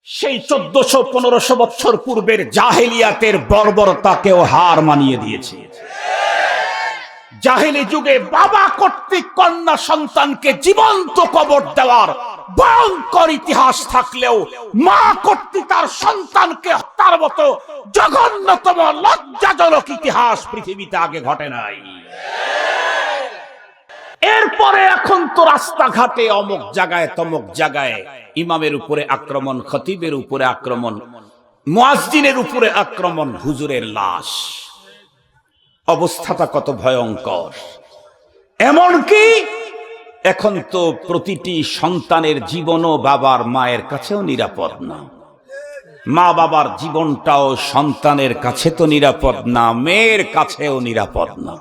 সেই 1400-1500 বছর পূর্বের জাহেলিয়াতের বর্বরতাকেও হার মানিয়ে দিয়েছে। জাহেলি যুগে বাবা কর্তৃক কন্যা সন্তানকে জীবন্ত কবর দেওয়ার ভয়ঙ্কর ইতিহাস থাকলেও মা কর্তৃক তার সন্তানকে হত্যার মতো জঘন্যতম লজ্জাজনক ইতিহাস পৃথিবীতে আগে ঘটে নাই। এরপরে এখন তো রাস্তাঘাটে অমুক জায়গায় তমুক জায়গায় ইমামের উপরে আক্রমণ, খতিবের উপরে আক্রমণ, মুয়াজ্জিনের উপরে আক্রমণ, হুজুরের লাশ। অবস্থাটা কত ভয়ঙ্কর! এমনকি এখন তো প্রতিটি সন্তানের জীবনও বাবার মায়ের কাছেও নিরাপদ না। মা বাবার জীবনটাও সন্তানের কাছে তো নিরাপদ না, মেয়ের কাছেও নিরাপদ না।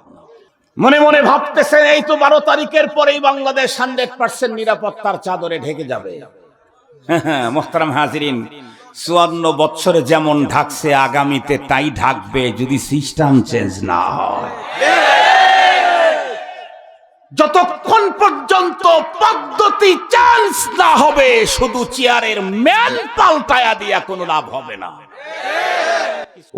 মনে মনে ভাবতেছেন এই তো 12 তারিখের পরেই বাংলাদেশ 100% নিরাপত্তার চাদরে ঢেকে যাবে। হ্যাঁ মোহতারাম হাজিরিন, 54 বছরে যেমন ঢাকছে আগামীতে তাই ঢাকবে যদি সিস্টেম চেঞ্জ না হয়। যতক্ষণ পর্যন্ত পদ্ধতি চেঞ্জ না হবে শুধু চেয়ারের ম্যান পাল্টায়া দিয়া কোনো লাভ হবে না।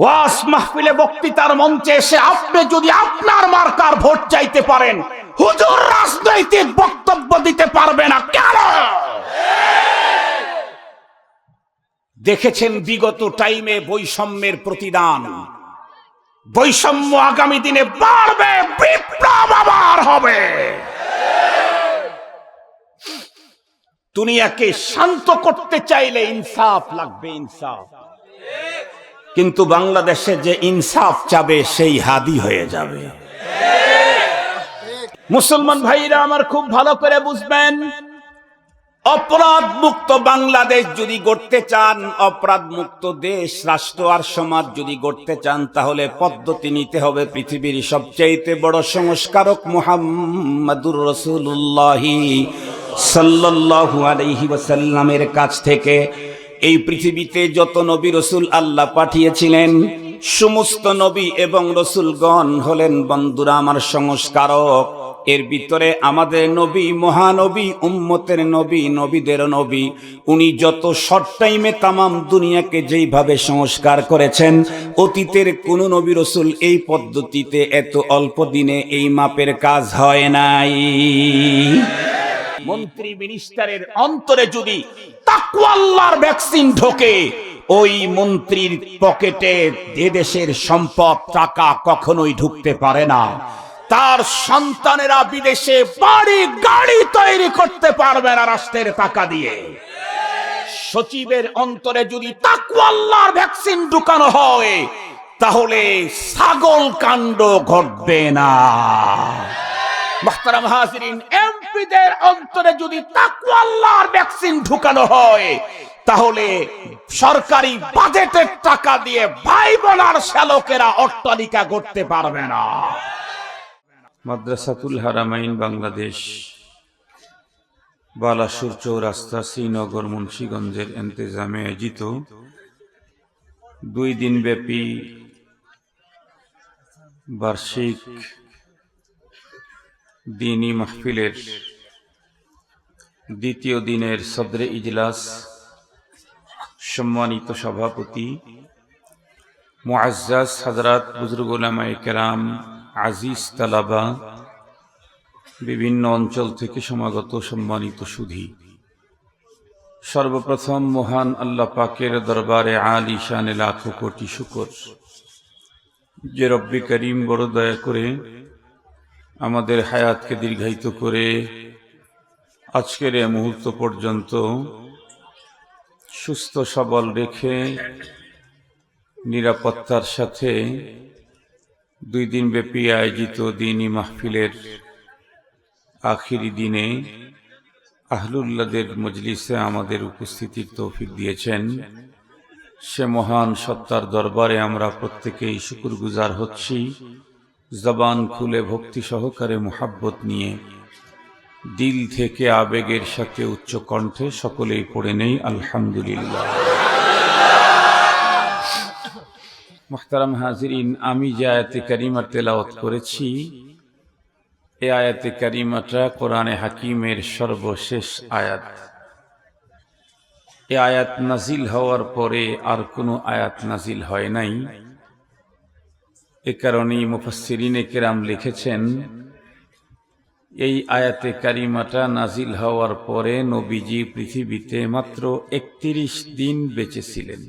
ওয়াজ মাহফিলে বক্তৃতার মঞ্চে এসে আপনি যদি আপনার মার্কার ভোট চাইতে পারেন, হুজুর রাজনৈতিক বক্তব্য দিতে পারবে না কেন? দেখেছেন বিগত টাইমে বৈষম্যের প্রতিদান। বৈষম্য আগামী দিনে বাড়বে, বিপ্লব আবার হবে। দুনিয়াকে শান্ত করতে চাইলে ইনসাফ লাগবে, ইনসাফ। কিন্তু বাংলাদেশে যে ইনসাফ চাবে সেই হাদি হয়ে যাবে। মুসলমান ভাইরা আমার খুব ভালো করে বুঝবেন, অপরাধ মুক্ত বাংলাদেশ যদি গড়তে চান, অপরাধ মুক্ত দেশ, রাষ্ট্র আর সমাজ যদি গড়তে চান, তাহলে পদ্ধতি নিতে হবে পৃথিবীর সবচেয়ে বড় সংস্কারক মুহাম্মাদুর রাসূলুল্লাহ সাল্লাল্লাহু আলাইহি ওয়াসাল্লামের কাছ থেকে। এই পৃথিবীতে যত নবী রসুল আল্লাহ পাঠিয়েছিলেন, সমস্ত নবী এবং রসুলগণ হলেন বন্ধুরা আমার সংস্কারক। এর ভিতরে আমাদের নবী মহানবী, উম্মতের নবী, নবীদের নবী। উনি যত শর্ট টাইমে তামাম দুনিয়াকে যেইভাবে সংস্কার করেছেন, অতীতের কোন নবী রসুল এই পদ্ধতিতে এত অল্প দিনে এই মাপের কাজ হয় নাই। মন্ত্রী মিনিস্টারের অন্তরে যদি তাকওয়া আল্লাহর ভ্যাকসিন ঢোকে, ওই মন্ত্রীর পকেটে দেশের সম্পদ টাকা কখনোই ঢুকতে পারে না। তার সন্তানেরা বিদেশে বাড়ি গাড়ি তৈরি করতে পারবে না রাষ্ট্রের টাকা দিয়ে। সচিবের অন্তরে যদি তাকওয়া আল্লাহর ভ্যাকসিন ঢুকানো হয়, তাহলে ছাগল কাণ্ড ঘটবে না। মুহতারাম হাজিরিন, এমপিদের অন্তরে যদি তাকওয়া আল্লাহর ভ্যাকসিন ঢুকানো হয়, তাহলে সরকারি বাজেটের টাকা দিয়ে ভাই বোনার শ্যালকেরা অট্টালিকা করতে পারবে না। মাদ্রাসাতুল হারামাইন বাংলাদেশ, বালাসুর চৌরাস্তা, শ্রীনগর, মুন্সিগঞ্জের ইন্তেজামে আয়োজিত 2 দিনব্যাপী বার্ষিক দ্বীনী মাহফিলের দ্বিতীয় দিনের সদরে ইজলাস সম্মানিত সভাপতি মুআজ্জাজ হযরত বুজুর্গ উলামায়ে কেরাম, আজিজ তালাবা, বিভিন্ন অঞ্চল থেকে সমাগত সম্মানিত সুধী, সর্বপ্রথম মহান আল্লাহ পাকের দরবারে আলী শানে লাখো কোটি শুকর যে রব্বি করিম বড় দয়া করে আমাদের হায়াতকে দীর্ঘায়িত করে আজকের এই মুহূর্ত পর্যন্ত সুস্থ সবল রেখে নিরাপত্তার সাথে 2 দিনব্যাপী আয়োজিত দ্বীনী মাহফিলের আখিরি দিনে আহলুল্লাহদের মজলিসে আমাদের উপস্থিতির তৌফিক দিয়েছেন। সে মহান সত্তার দরবারে আমরা প্রত্যেকেই শুকরগুজার হচ্ছি। জবান খুলে ভক্তি সহকারে মুহাব্বত নিয়ে দিল থেকে আবেগের সাথে উচ্চ কণ্ঠে সকলেই পড়ে নেই আলহামদুলিল্লাহ। মুহতারাম হাজিরিন, আমি যে আয়াতে কারিমা তেলাওয়াত করেছি, এই আয়াতে কারিমাটা কোরআনে হাকিমের সর্বশেষ আয়াত। এ আয়াত নাজিল হওয়ার পরে আর কোনো আয়াত নাজিল হয় নাই। এ কারণেই মুফাসসিরিনে কেরাম লিখেছেন, এই আয়াতে কারিমাটা নাজিল হওয়ার পরে নবীজি পৃথিবীতে মাত্র 31 দিন বেঁচে ছিলেন।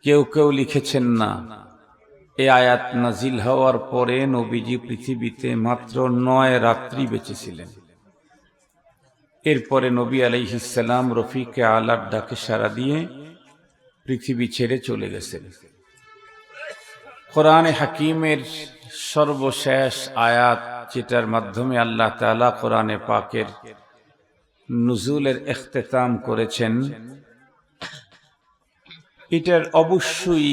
কেউ কেউ লিখেছেন না, এই আয়াত নাজিল হওয়ার পরে নবীজি পৃথিবীতে মাত্র 9 রাত্রি বেঁচে ছিলেন। এরপরে নবী আলাইহিস সালাম রফিকে আলার ডাকে সাড়া দিয়ে পৃথিবী ছেড়ে চলে গেছেন। কোরআনে হাকিমের সর্বশেষ আয়াত, যেটার মাধ্যমে আল্লাহ তাআলা কোরআনে পাকের নুজুলের ইখতিতাম করেছেন, এটার অবশ্যই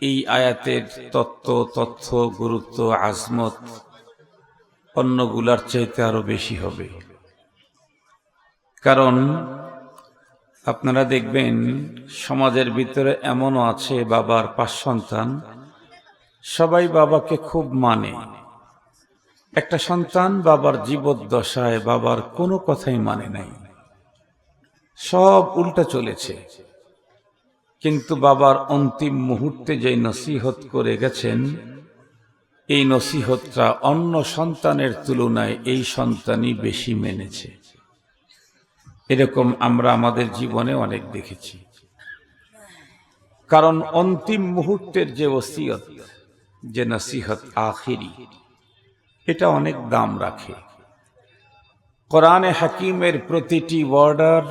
এই আয়াতের তথ্য, গুরুত্ব, আজমত অন্যগুলার চাইতে আরো বেশি হবে। কারণ আপনারা দেখবেন সমাজের ভিতরে এমনও আছে, বাবার 5 সন্তান, সবাই বাবাকে খুব মানে। একটা সন্তান বাবার জীবদ্দশায় বাবার কোনো কথাই মানে নাই, সব উল্টা চলেছে। কিন্তু বাবার অন্তিম মুহূর্তে যে নসিহত করে গেছেন, এই নসিহতটা অন্য সন্তানের তুলনায় এই সন্তানই বেশি মেনেছে। এরকম আমরা আমাদের জীবনে অনেক দেখেছি। কারণ অন্তিম মুহূর্তের যে ওসিয়ত, যে নসিহত আখিরি, এটা অনেক দাম রাখে। কোরআনে হাকিমের প্রতিটি ওয়ার্ডার,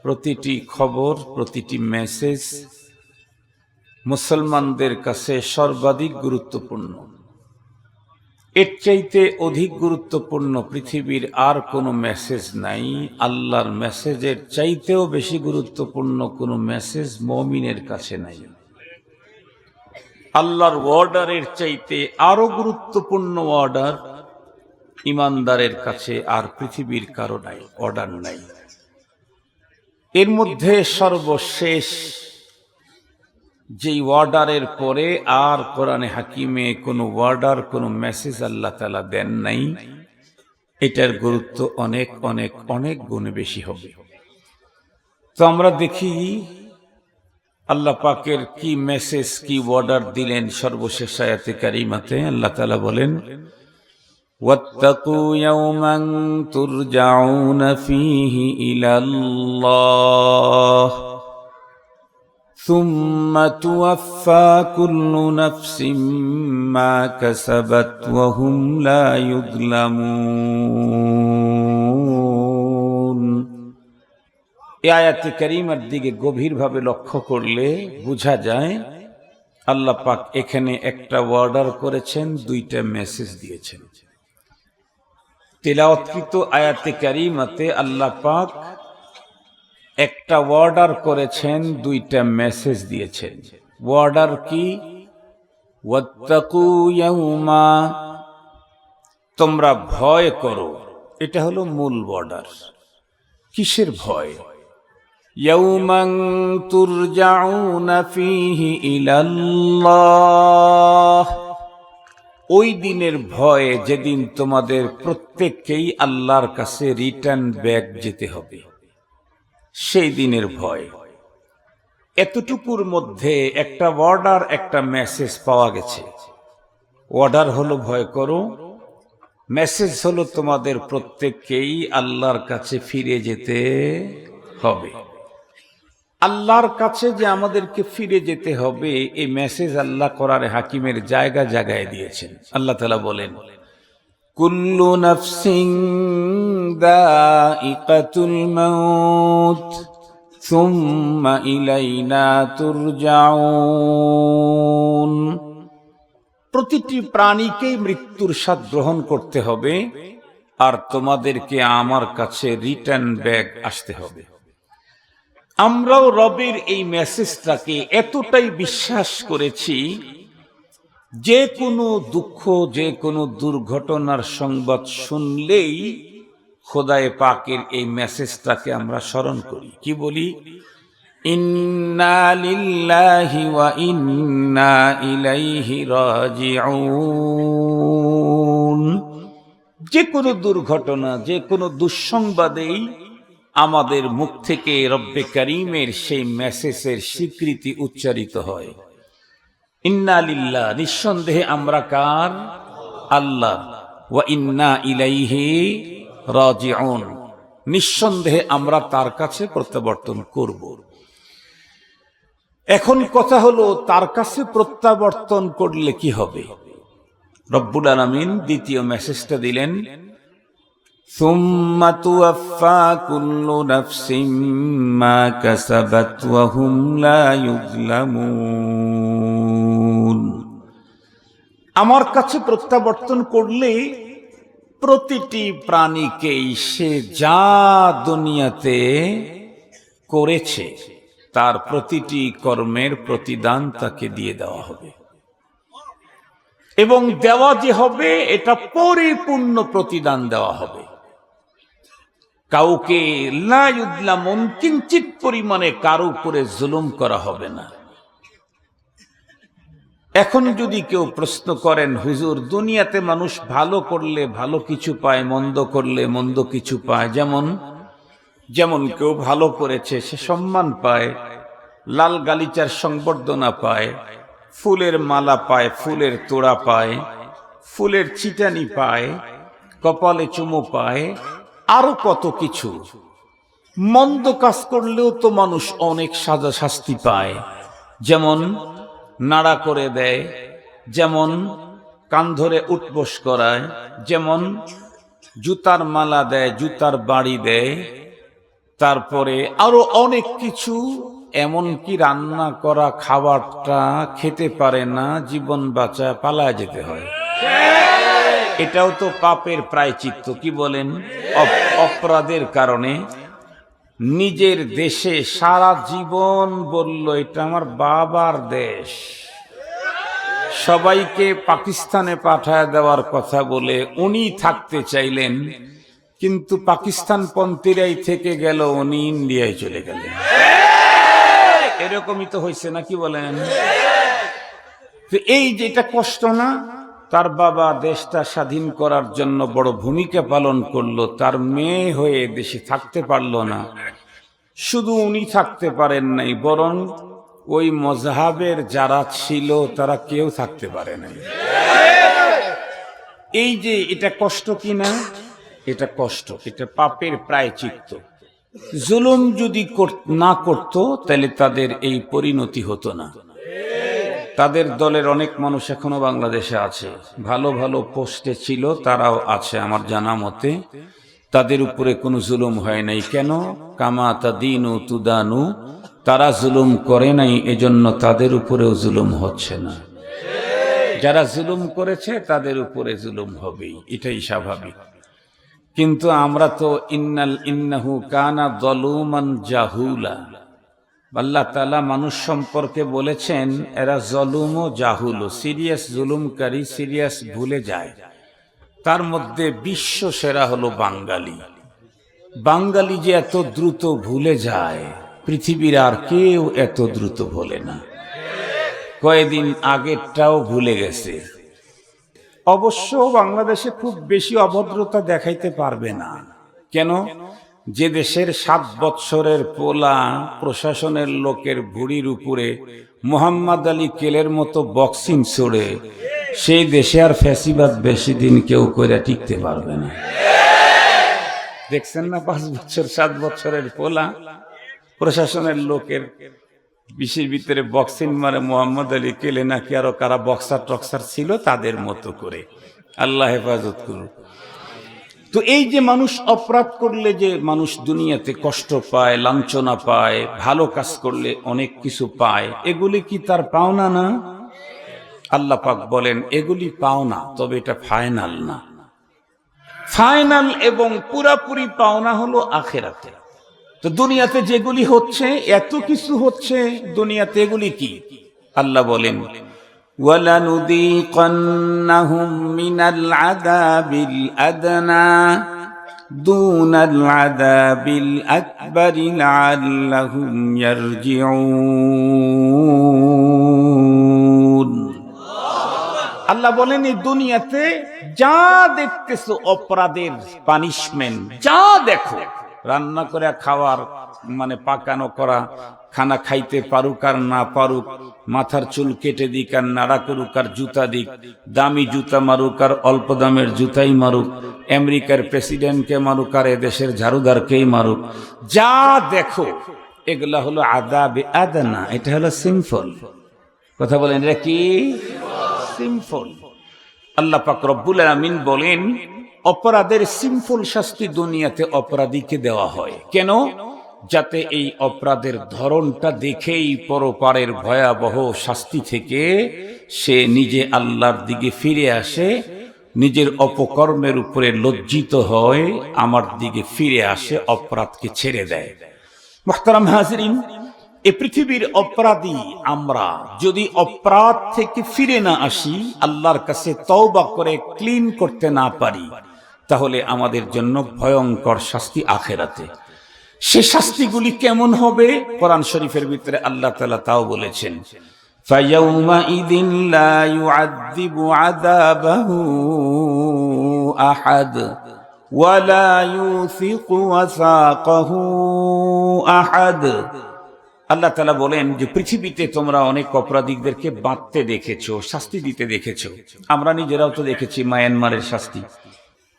প্রতিটি খবর, প্রতিটি মেসেজ মুসলমানদের কাছে সর্বাধিক গুরুত্বপূর্ণ। এর চাইতে অধিক গুরুত্বপূর্ণ পৃথিবীর আর কোনো মেসেজ নাই। আল্লাহর মেসেজের চাইতেও বেশি গুরুত্বপূর্ণ কোনো মেসেজ মুমিনের কাছে নাই। আল্লাহর অর্ডারের চাইতে আরো গুরুত্বপূর্ণ অর্ডার ইমানদারের কাছে আর পৃথিবীর কারো নাই, অর্ডার নাই। এর মধ্যে সর্বশেষ যেই ওয়ার্ডারের পরে আর কোরআনে হাকিমে কোনো ওয়ার্ডার, কোনো মেসেজ আল্লাহ তাআলা দেন নাই, এটার গুরুত্ব অনেক অনেক অনেক গুণে বেশি হবে। তো আমরা দেখি আল্লাহ পাকের কি মেসেজ, কি ওয়ার্ডার দিলেন সর্বশেষ আয়াতে কারিমাতে। আল্লাহ তাআলা বলেন, ওয়াত্তাকু ইয়াওমান তুরজাউনা ফীহি ইলাল্লাহ সুম্মা তুওয়াফফা কুল্লু নাফসিম মা কাসাবাত ওয়া হুম লা ইউযলামুন। এই আয়াতে কারিমার দিকে গভীরভাবে লক্ষ্য করলে বোঝা যায় আল্লাহ পাক এখানে একটা অর্ডার করেছেন, 2টা মেসেজ দিয়েছেন। তিলাওয়াতকৃত আয়াতে কারিমাতে আল্লাহ পাক একটা অর্ডার করেছেন, 2টা মেসেজ দিয়েছেন। অর্ডার কি? ওয়াত্তাকু ইয়াওমা, তোমরা ভয় করো। এটা হলো মূল অর্ডার। কিসের ভয়? ইয়াওমান তুরজাউনা ফীহি ইলাল্লাহ, ওই দিনের ভয় যেদিন তোমাদের প্রত্যেককেই আল্লাহর কাছে রিটার্ন ব্যাক যেতে হবে, সেই দিনের ভয়। এতটুকুর মধ্যে একটা অর্ডার, একটা মেসেজ পাওয়া গেছে। অর্ডার হলো ভয় করো, মেসেজ হলো তোমাদের প্রত্যেককেই আল্লাহর কাছে ফিরে যেতে হবে। আল্লাহর কাছে যে আমাদেরকে ফিরে যেতে হবে, এই মেসেজ আল্লাহ কোরআনে হাকিমের জায়গা জায়গায় দিয়েছেন। আল্লাহ তাআলা বলেন, কুল্লু নাফসিন যায়িকাতুল মাউত সুম্মা ইলাইনা তুরজাউন। প্রতিটি প্রাণীকেই মৃত্যুর স্বাদ গ্রহণ করতে হবে, আর তোমাদেরকে আমার কাছে রিটার্ন ব্যাক আসতে হবে। আমরাও রবের এই মেসেজটাকে এতটাই বিশ্বাস করেছি, যে কোনো দুঃখ, যে কোনো দুর্ঘটনার সংবাদ শুনলেই খোদায়ে পাকের এই মেসেজটাকে আমরা স্মরণ করি। কি বলি? ইন্না লিল্লাহি ওয়া ইন্না ইলাইহি রাজিউন। যে কোনো দুর্ঘটনা, যে কোনো দুঃসংবাদেই আমাদের মুখ থেকে রব্বে করিমের সেই মেসেজের স্বীকৃতি উচ্চারিত হয়, ইন্না লিল্লাহ, নিঃসন্দেহে আমরা কার? আল্লাহ। ওয়া ইন্না ইলাইহি রাজিউন, নিঃসন্দেহে আমরা তার কাছে প্রত্যাবর্তন করব। এখন কথা হলো, তার কাছে প্রত্যাবর্তন করলে কি হবে? রব্বুল আলামিন দ্বিতীয় মেসেজটা দিলেন, সুম্মা তুওয়াফফা কুল্লু নাফসিম মা কাসাবাত ওয়া হুম লা ইউযলামুন। আমার কাছে প্রত্যাবর্তন করলে প্রতিটি প্রাণীকেই সে যা দুনিয়াতে করেছে তার প্রতিটি কর্মের প্রতিদান তাকে দিয়ে দেওয়া হবে, এবং দেওয়া যে হবে এটা পরিপূর্ণ প্রতিদান দেওয়া হবে। কাউকে লা ইউযলামুন, কিঞ্চিত পরিমাণে কারো উপরে জুলুম করা হবে না। এখন যদি কেউ প্রশ্ন করেন, হুজুর দুনিয়াতে মানুষ ভালো করলে ভালো কিছু পায়, মন্দ করলে মন্দ কিছু পায়, যেমন কেউ ভালো করেছে সে সম্মান পায়, লাল গালিচার সংবর্ধনা পায়, ফুলের মালা পায়, ফুলের তোড়া পায়, ফুলের ছিটানি পায়, কপালে চুমু পায়, আরো কত কিছু। মন্দ কাজ করলেও তো মানুষ অনেক সাজা শাস্তি পায়, যেমন নাড়া করে দেয়, যেমন কান ধরে উঠবোস করায়, যেমন জুতার মালা দেয়, জুতার বাড়ি দেয়, তারপরে আরো অনেক কিছু। এমনকি রান্না করা খাবারটা খেতে পারে না, জীবন বাঁচায় পালায় যেতে হয়। এটাও তো পাপের প্রায়শ্চিত্ত, কি বলেন? অপরাধের কারণে নিজের দেশে সারা জীবন বলল এটা আমার বাবার দেশ, সবাইকে পাকিস্তানে পাঠায় দেওয়ার কথা বলে উনি থাকতে চাইলেন, কিন্তু পাকিস্তান পন্থীরাই থেকে গেল, উনি ইন্ডিয়ায় চলে গেলেন। এরকমই তো হয়েছে না, কি বলেন? তো এই যেটা কষ্ট না, তার বাবা দেশটা স্বাধীন করার জন্য বড় ভূমিকা পালন করলো, তার মেয়ে হয়ে দেশে থাকতে পারলো না। শুধু উনি থাকতে পারেন নাই, বরং ওই মজহাবের যারা ছিল তারা কেউ থাকতে পারে নাই। এই যে এটা কষ্ট কিনা, এটা কষ্ট, এটা পাপের প্রায়শ্চিত্ত। জুলুম যদি না করত তাহলে তাদের এই পরিণতি হতো না। তাদের দলের অনেক মানুষ এখনো বাংলাদেশে আছে, ভালো ভালো পোস্টে ছিল, তারাও আছে আমার জানা মতে। তাদের উপরে কোনো জুলুম হয় নাই। কেন? কামা তাদিনু তুদানু, তারা জুলুম করে নাই, এজন্য তাদের উপরেও জুলুম হচ্ছে না। যারা জুলুম করেছে তাদের উপরে জুলুম হবেই, এটাই স্বাভাবিক। কিন্তু আমরা তো ইন্নাহু কানা যালুমান জাহুলা, আল্লাহ তাআলা মানুষ সম্পর্কে বলেছেন এরা জলুম ও জাহুল, সিরিয়াস জুলুমকারী, সিরিয়াস ভুলে যায়। তার মধ্যে বিশ্ব সেরা হলো বাঙালি। বাঙালি যে এত দ্রুত ভুলে যায়, পৃথিবীর আর কেউ এত দ্রুত ভোলে না। কয়েকদিন আগেরটাও ভুলে গেছে। অবশ্য বাংলাদেশে খুব বেশি অভদ্রতা দেখাইতে পারবে না। কেন? যে দেশের 7 বৎসরের পোলা প্রশাসনের লোকের ভুড়ির উপরে মোহাম্মদ আলী কেলের মতো বক্সিং ছড়ে, সেই দেশে আর ফ্যাসিবাদ বেশি দিন কেউ কইরা টিকতে পারবে না। দেখছেন না, 5 বছর 7 বছরের পোলা প্রশাসনের লোকের বিশের ভিতরে বক্সিং মারে মোহাম্মদ আলী কেলে, নাকি আরো কারা বক্সার টক্সার ছিল, তাদের মতো করে। আল্লাহ হেফাজত করুন। তো এই যে মানুষ অপরাধ করলে যে মানুষ দুনিয়াতে কষ্ট পায়, লাঞ্ছনা পায়, ভালো কাজ করলে অনেক কিছু পায়, এগুলি কি তার পাওনা না? আল্লাহ পাক বলেন এগুলি পাওনা, তবে এটা ফাইনাল না। ফাইনাল এবং পুরাপুরি পাওনা হলো আখিরাতে। তো দুনিয়াতে যেগুলি হচ্ছে, এত কিছু হচ্ছে দুনিয়াতে, এগুলি কি? আল্লাহ বলেন وَلَنُذِيقَنَّهُم مِّنَ الْعَذَابِ الْأَدْنَى دُونَ الْعَذَابِ الْأَكْبَرِ لَعَلَّهُمْ يَرْجِعُونَ। আল্লাহ বলেন এই দুনিয়াতে যা দেখতেছো অপরাধের পানিশমেন্ট, যা দেখো রান্না করে খাওয়ার মানে পাকানো করা খানা খাইতে পারুক আর না পারুক, মাথার চুল কেটে দিক আর নাড়া করুক আর জুতা দিক, দামি জুতা মারুক আর অল্প দামের জুতাই মারুক, আমেরিকার প্রেসিডেন্টকে মারুক আর এদেশের ঝাড়ুদারকেই মারুক, যা দেখো এগুলা হলো আদাবে আদানা, এটা হলো সিম্পল। কথা বলেন, এটা কি সিম্পল? আল্লাহ পাক রব্বুল আলামিন বলেন অপরাধের সিম্পল শাস্তি দুনিয়াতে অপরাধীকে দেওয়া হয়। কেন? যাতে এই অপরাধের ধরনটা দেখেই পরপারের ভয়াবহ শাস্তি থেকে সে নিজে আল্লাহর দিকে ফিরে আসে, নিজের অপকর্মের উপরে লজ্জিত হয়, আমার দিকে ফিরে আসে, অপরাধকে ছেড়ে দেয়। মুহতারাম হাজিরিন, এ পৃথিবীর অপরাধী আমরা যদি অপরাধ থেকে ফিরে না আসি, আল্লাহর কাছে তওবা করে ক্লিন করতে না পারি, তাহলে আমাদের জন্য ভয়ঙ্কর শাস্তি আখিরাতে। সে শাস্তিগুলি কেমন হবে? কোরআন শরীফের ভিতরে আল্লাহ তাআলা তাও বলেছেন, ফায়াউমাইযিন লা ইউআযযিবু আযাবাহু আহাদ ওয়া লা ইউসিকু ওয়াসাকাহু আহাদ। আল্লাহ তাআলা বলেন যে পৃথিবীতে তোমরা অনেক অপরাধীদেরকে বাঁধতে দেখেছো, শাস্তি দিতে দেখেছো। আমরা নিজেরাও তো দেখেছি মায়ানমারের শাস্তি,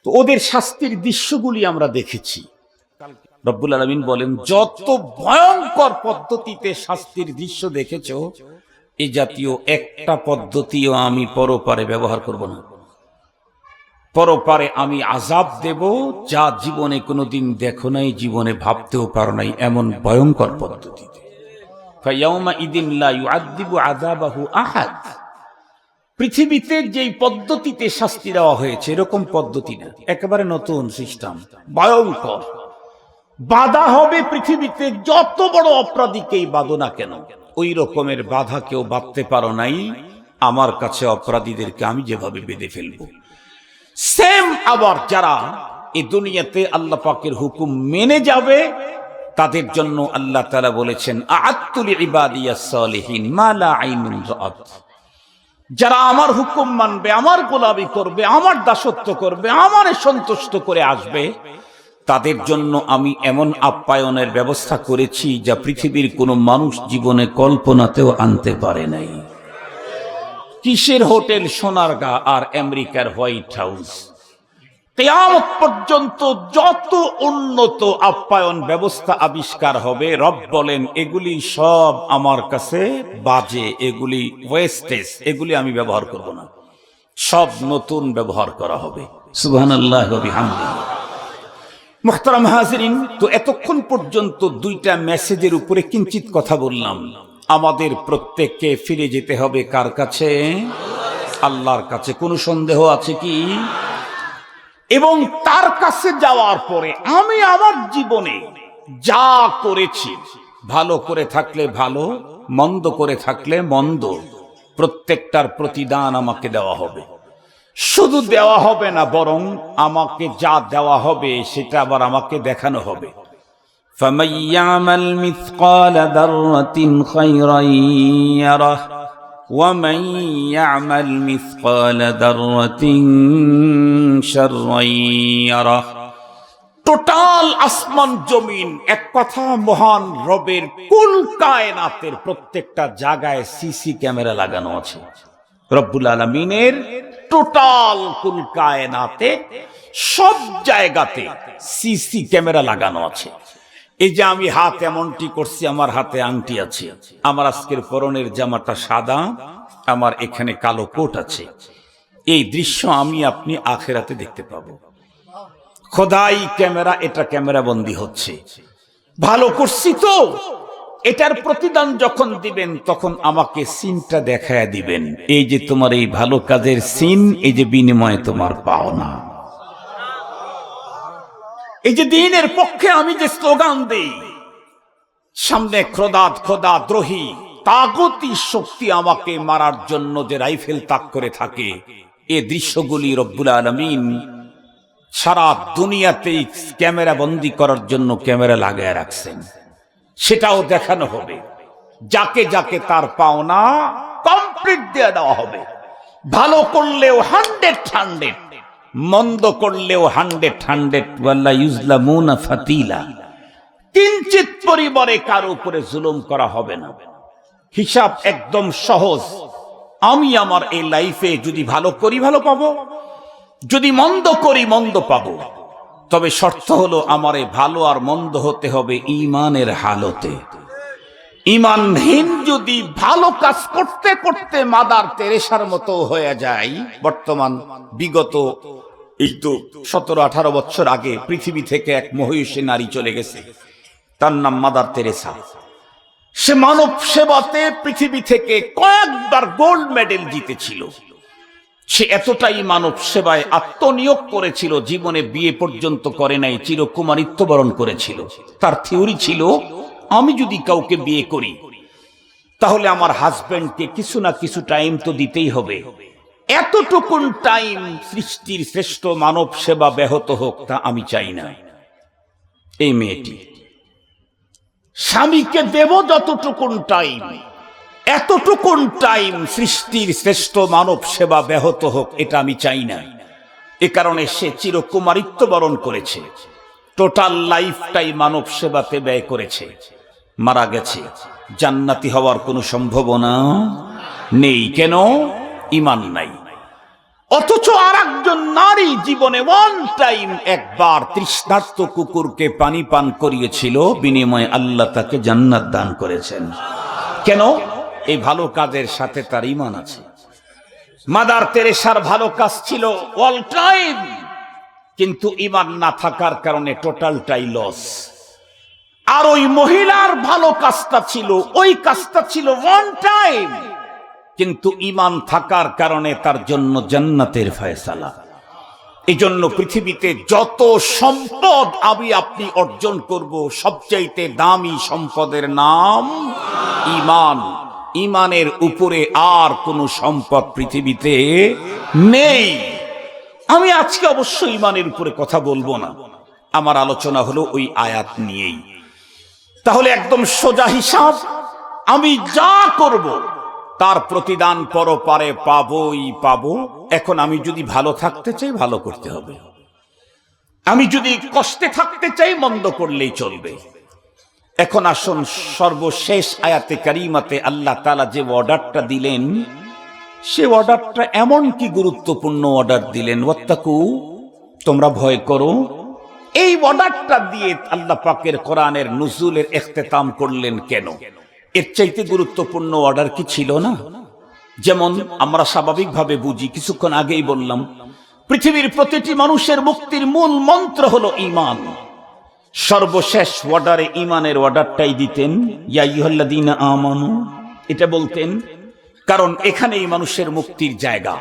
তো ওদের শাস্তির দৃশ্যগুলি আমরা দেখেছি। রব্বুল আলামিন বলেন যত ভয়ঙ্কর পদ্ধতিতে শাস্তির দৃশ্য দেখেছো, এই জাতীয় একটা পদ্ধতিও আমি পরপারে ব্যবহার করব না। পরপারে আমি আযাব দেব যা জীবনে কোনোদিন দেখো নাই, জীবনে ভাবতেও পারো নাই, এমন ভয়ঙ্কর পদ্ধতিতে। ফায়াউমাইযিন লা ইউআযযিবু আযাবাহু আহাদ। পৃথিবীতে যেই পদ্ধতিতে শাস্তি দেওয়া হয়েছে এরকম পদ্ধতি না, একেবারে নতুন সিস্টেম, ভয়ঙ্কর। বাধা হবে পৃথিবীতে যত বড় অপরাধীকেই বাঁধো না কেন, ওই রকমের বাধা কেউ বাঁধতে পারো নাই আমার কাছে অপরাধীদেরকে আমি যেভাবে বেঁধে ফেলবো। সেম আবার যারা এই দুনিয়াতে আল্লাহ পাকের হুকুম মেনে যাবে তাদের জন্য আল্লাহ তাআলা বলেছেন আ'আদতু লিইবাদিয়াস সালিহিন মা লা আইনুন রাআত। যারা আমার হুকুম মানবে, আমার গোলামি করবে, আমার দাসত্ব করবে, আমারে সন্তুষ্ট করে আসবে, তাদের জন্য আমি এমন আপ্যায়নের ব্যবস্থা করেছি যা পৃথিবীর কোনো মানুষ জীবনে কল্পনাতেও আনতে পারে নাই। কিসের হোটেল সোনারগাঁ আর আমেরিকার হোয়াইট হাউস, কিয়ামত পর্যন্ত যত উন্নত আপ্যায়ন ব্যবস্থা আবিষ্কার হবে, রব বলেন এগুলি সব আমার কাছে বাজে, এগুলি ওয়েস্টেজ, এগুলি আমি ব্যবহার করব না, সব নতুন ব্যবহার করা হবে। সুবহানাল্লাহ ওয়া বিহামদিহি। মুহতারাম হাজিরিন, তো এতক্ষণ পর্যন্ত দুইটা মেসেজের উপরে কিঞ্চিত কথা বললাম। আমাদের প্রত্যেককে ফিরে যেতে হবে কার কাছে? আল্লাহর কাছে। কোনো সন্দেহ আছে কি? এবং তার কাছে যাওয়ার পরে আমি আমার জীবনে যা করেছি, ভালো করে থাকলে ভালো, মন্দ করে থাকলে মন্দ, প্রত্যেকটার প্রতিদান আমাকে দেওয়া হবে। শুধু দেওয়া হবে না, বরং আমাকে যা দেওয়া হবে সেটা আবার আমাকে দেখানো হবে। فَمَن يَعْمَلْ مِثْقَالَ ذَرَّةٍ خَيْرًا يَرَهُ وَمَن يَعْمَلْ مِثْقَالَ ذَرَّةٍ شَرًّا يَرَهُ। টোটাল আসমান জমিন, এক কথা মহান রবের কুল কায়নাতের প্রত্যেকটা জায়গায় সিসি ক্যামেরা লাগানো আছে। রব্বুল আলামিনের টোটাল কুল কায়নাতে সব জায়গাতে সিসি ক্যামেরা লাগানো আছে। এই যে আমি হাত এমনটি করছি, আমার হাতে আংটি আছে, আমার আজকের পরনের জামাটা সাদা, আমার এখানে কালো কোট আছে, এই দৃশ্য আমি আপনি আখিরাতে দেখতে পাবো। খোদাই ক্যামেরা, এটা ক্যামেরা বন্দী হচ্ছে। ভালো করছি তো, এটার প্রতিদান যখন দিবেন তখন আমাকে সিনটা দেখায়া দিবেন, এই যে তোমার এই ভালো কাজের সিন, এই যে বিনিময়ে তোমার পাওনা। এই যে দ্বীনের পক্ষে আমি যে স্লোগান দেই, সামনে খোদা দ্রোহী তাগুতি শক্তি আমাকে মারার জন্য যে রাইফেল তাক করে থাকে, এই দৃশ্যগুলি রব্বুল আলামিন সারা দুনিয়াতেই ক্যামেরা বন্দী করার জন্য ক্যামেরা লাগায় রাখছেন। সেটাও দেখানো হবে, যাকে যাকে তার পাওনা কমপ্লিট দিয়ে দেওয়া হবে। ভালো করলেও 100, মন্দ করলেও 100 ওয়াল্লা ইউজলামুনা ফাতিলা, কিঞ্চিত পরিবারে কারো উপরে জুলুম করা হবে না। হিসাব একদম সহজ। আমি আমার এই লাইফে যদি ভালো করি ভালো পাবো, যদি মন্দ করি মন্দ পাবো। তবে শর্ত হলো আমারে ভালো আর মন্দ হতে হবে ঈমানের হালতে। ঈমানহীন যদি ভালো কাজ করতে করতে মাদার তেরেসার মতো হয়ে যায়, বর্তমান বিগত এই তো 17-18 বছর আগে পৃথিবী থেকে এক মহিষী নারী চলে গেছে, তার নাম মাদার তেরেসা। সে মানব সেবাতে পৃথিবী থেকে কয়েকবার গোল্ড মেডেল জিতেছিল। সে এতটাই মানব সেবায় আত্মনিয়োগ করেছিল, জীবনে বিয়ে পর্যন্ত করে নাই, চিরকুমারিত্ব বরণ করেছিল। তার থিওরি ছিল, আমি যদি কাউকে বিয়ে করি তাহলে আমার হাজবেন্ডকে কিছু না কিছু টাইম তো দিতেই হবে। এতটুকুন টাইম সৃষ্টির শ্রেষ্ঠ মানব সেবা ব্যাহত হোক তা আমি চাই না। এই মেয়েটি স্বামীকে দেব যতটুকুন টাইম, এতটুকুন টাইম সৃষ্টির শ্রেষ্ঠ মানব সেবা ব্যাহত হোক এটা আমি চাই না। এ কারণে সে চিরকুমারিত্ব বরণ করেছে, টোটাল লাইফটাই মানব সেবাতে ব্যয় করেছে, মারা গেছে। জান্নাতি হওয়ার কোনো সম্ভাবনা নেই। কেন? ঈমান নাই। অথচ আরেকজন নারী জীবনে ওয়ান টাইম একবার তৃষ্ণার্ত কুকুরকে পানি পান করিয়েছিল, বিনিময়ে আল্লাহ তাকে জান্নাত দান করেছেন। কেন? এই ভালো কাজের সাথে তার ঈমান আছে। মাদার তেরেসার ভালো কাজ ছিল অল টাইম, কিন্তু ঈমান না থাকার কারণে টোটালটাই লস। আর ওই মহিলার ভালো কাজটা ছিল, ওই কাজটা ছিল ওয়ান টাইম, কিন্তু ঈমান থাকার কারণে তার জন্য জান্নাতের ফয়সালা। এই জন্য পৃথিবীতে যত সম্পদ আমি আপনি অর্জন করব, সবচাইতে দামি সম্পদের নাম ঈমান। ঈমানের উপরে আর কোনো সম্পদ পৃথিবীতে নেই। আমি আজকে অবশ্য ঈমানের উপরে কথা বলবো না, আমার আলোচনা হলো ওই আয়াত নিয়েই। তাহলে একদম সোজা হিসাব, আমি যা করব তার প্রতিদান পরপারে পাবই পাবো। এখন আমি যদি ভালো থাকতে চাই ভালো করতে হবে, আমি যদি কষ্টে থাকতে চাই মন্দ করলেই চলবে। এখন আসুন সর্বশেষ আয়াতে কারিমাতে আল্লাহ তাআলা যে অর্ডারটা দিলেন, সে অর্ডারটা এমন কি গুরুত্বপূর্ণ অর্ডার দিলেন, ওয়াত্তাকু, তোমরা ভয় করো। এই অর্ডারটা দিয়ে আল্লাহ পাকের কোরআনের নুজুলের ইখতিতাম করলেন কেন? এর চাইতে গুরুত্বপূর্ণ অর্ডার কি ছিল না? যেমন আমরা স্বাভাবিকভাবে বুঝি, কিছুক্ষণ আগেই বললাম, পৃথিবীর প্রতিটি মানুষের মুক্তির মূল মন্ত্র হলো ঈমান। সর্বশেষ অর্ডারে ঈমানের অর্ডারটাই দিতেন, ইয়া আইয়ুহাল্লাযীনা আমানু, এটা বলতেন, কারণ এখানেই মানুষের মুক্তির জায়গা।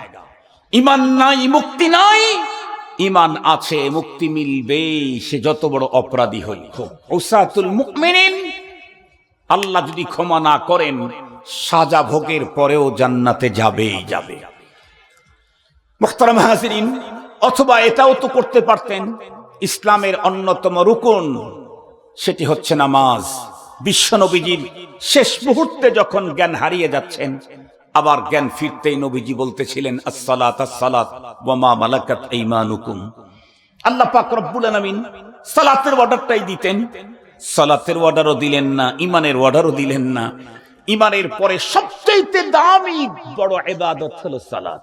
ঈমান নাই মুক্তি নাই, ঈমান আছে মুক্তি মিলবে, সে যত বড় অপরাধী হোক। উসাতুল মুমিনিন, আল্লাহ যদি ক্ষমা না করেন সাজা ভোগের পরেও জান্নাতে যাবেই যাবে। মুহতারাম হাজিরিন, অথবা এটাও তো করতে পারতেন, ইসলামের অন্যতম রুকন সেটি হচ্ছে নামাজ। বিশ্বনবীজির শেষ মুহূর্তে যখন জ্ঞান হারিয়ে যাচ্ছেন, আবার জ্ঞান ফিরতেই নবীজি বলতেছিলেন, আসসালাত আসসালাত ওয়া মা মালাকাত আইমানুকুম। আল্লাহ পাক রব্বুল আলামিন সালাতের অর্ডারটাই দিতেন, সালাতের অর্ডারও দিলেন না, ঈমানের অর্ডারও দিলেন না। ঈমানের পরে সবচেয়ে দামি বড় ইবাদত হলো সালাত,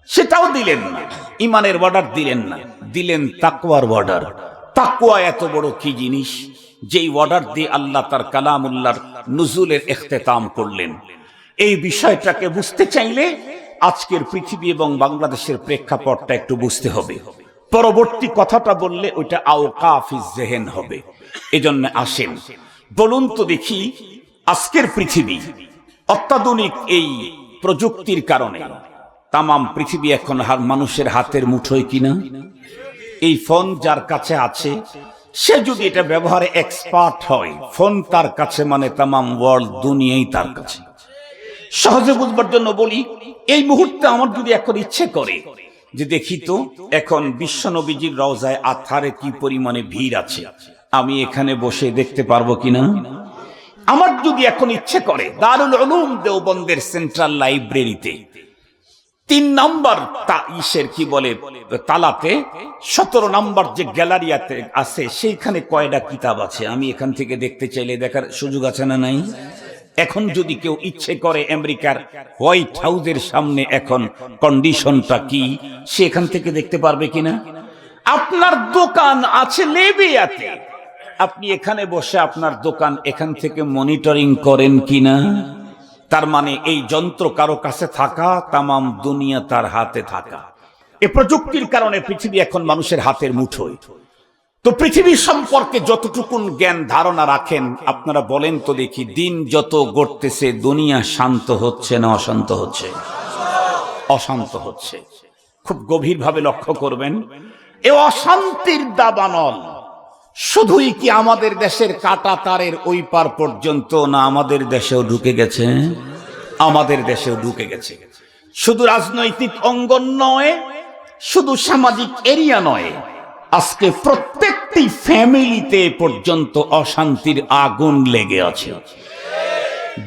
সেটাও দিলেন না। ঈমানের অর্ডার দিলেন না, দিলেন তাকওয়ার অর্ডার। তাকওয়া এত বড় কি জিনিস, যেই অর্ডার দিয়ে আল্লাহ তার কালামুল্লাহর নুজুলের ইখতিতাম করলেন। এই বিষয়টাকে বুঝতে চাইলে আজকের পৃথিবী এবং বাংলাদেশের প্রেক্ষাপটটা একটু বুঝতে হবে। পরবর্তী কথাটা বললে ওইটা আওকাফিজ জেহেন হবে। এজন্য আসেন বলুন তো দেখি, আজকের পৃথিবী অত্যাধুনিক এই প্রযুক্তির কারণে তামাম পৃথিবী এখন মানুষের হাতের মুঠোয় কিনা? এই ফোন যার কাছে আছে, সে যদি এটা ব্যবহারে এক্সপার্ট হয়, ফোন তার কাছে মানে তামাম ওয়ার্ল্ড, দুনিয়াই তার কাছে। সহজে বুঝবার জন্য বলি, এই মুহূর্তে আমার যদি এখন ইচ্ছে করে যে দেখি তো এখন বিশ্বনবীজির রওজায়ে আতহারে কি পরিমাণে ভিড় আছে, আমি এখানে বসে দেখতে পারবো কিনা? আমার যদি এখন ইচ্ছে করে দারুল উলুম দেওবন্দের সেন্ট্রাল লাইব্রেরিতে 3 নম্বর ইসের কি বলে তালাতে 17 নম্বর যে গ্যালারিয়াতে আছে সেইখানে কয়টা কিতাব আছে আমি এখান থেকে দেখতে চাইলে দেখার সুযোগ আছে না নাই? এখন যদি কেউ ইচ্ছে করে আমেরিকার হোয়াইট হাউসের সামনে এখন কন্ডিশনটা কি সে এখান থেকে দেখতে পারবে কিনা? আপনার দোকান আছে লিবিয়াতে, আপনি এখানে বসে আপনার দোকান এখান থেকে মনিটরিং করেন কিনা? তার মানে এই যন্ত্র কারো কাছে থাকা, তামাম দুনিয়া তার হাতে থাকা। এই প্রযুক্তির কারণে পৃথিবী এখন মানুষের হাতের মুঠোয়। তো পৃথিবী সম্পর্কে যতটুকুন জ্ঞান ধারণা রাখেন আপনারা বলেন তো দেখি, দিন যত গড়তেছে দুনিয়া শান্ত হচ্ছে না অশান্ত হচ্ছে? অশান্ত হচ্ছে। খুব গভীরভাবে লক্ষ্য করবেন, এ অশান্তির দাবানল শুধুই কি আমাদের দেশের কাটা তারের ওই পার পর্যন্ত, না আমাদের দেশেও ঢুকে গেছে? আমাদের দেশেও ঢুকে গেছে। শুধু রাজনৈতিক অঙ্গন নয়, শুধু সামাজিক এরিয়া নয়, আজকে প্রত্যেকটি ফ্যামিলিতে পর্যন্ত অশান্তির আগুন লেগে আছে।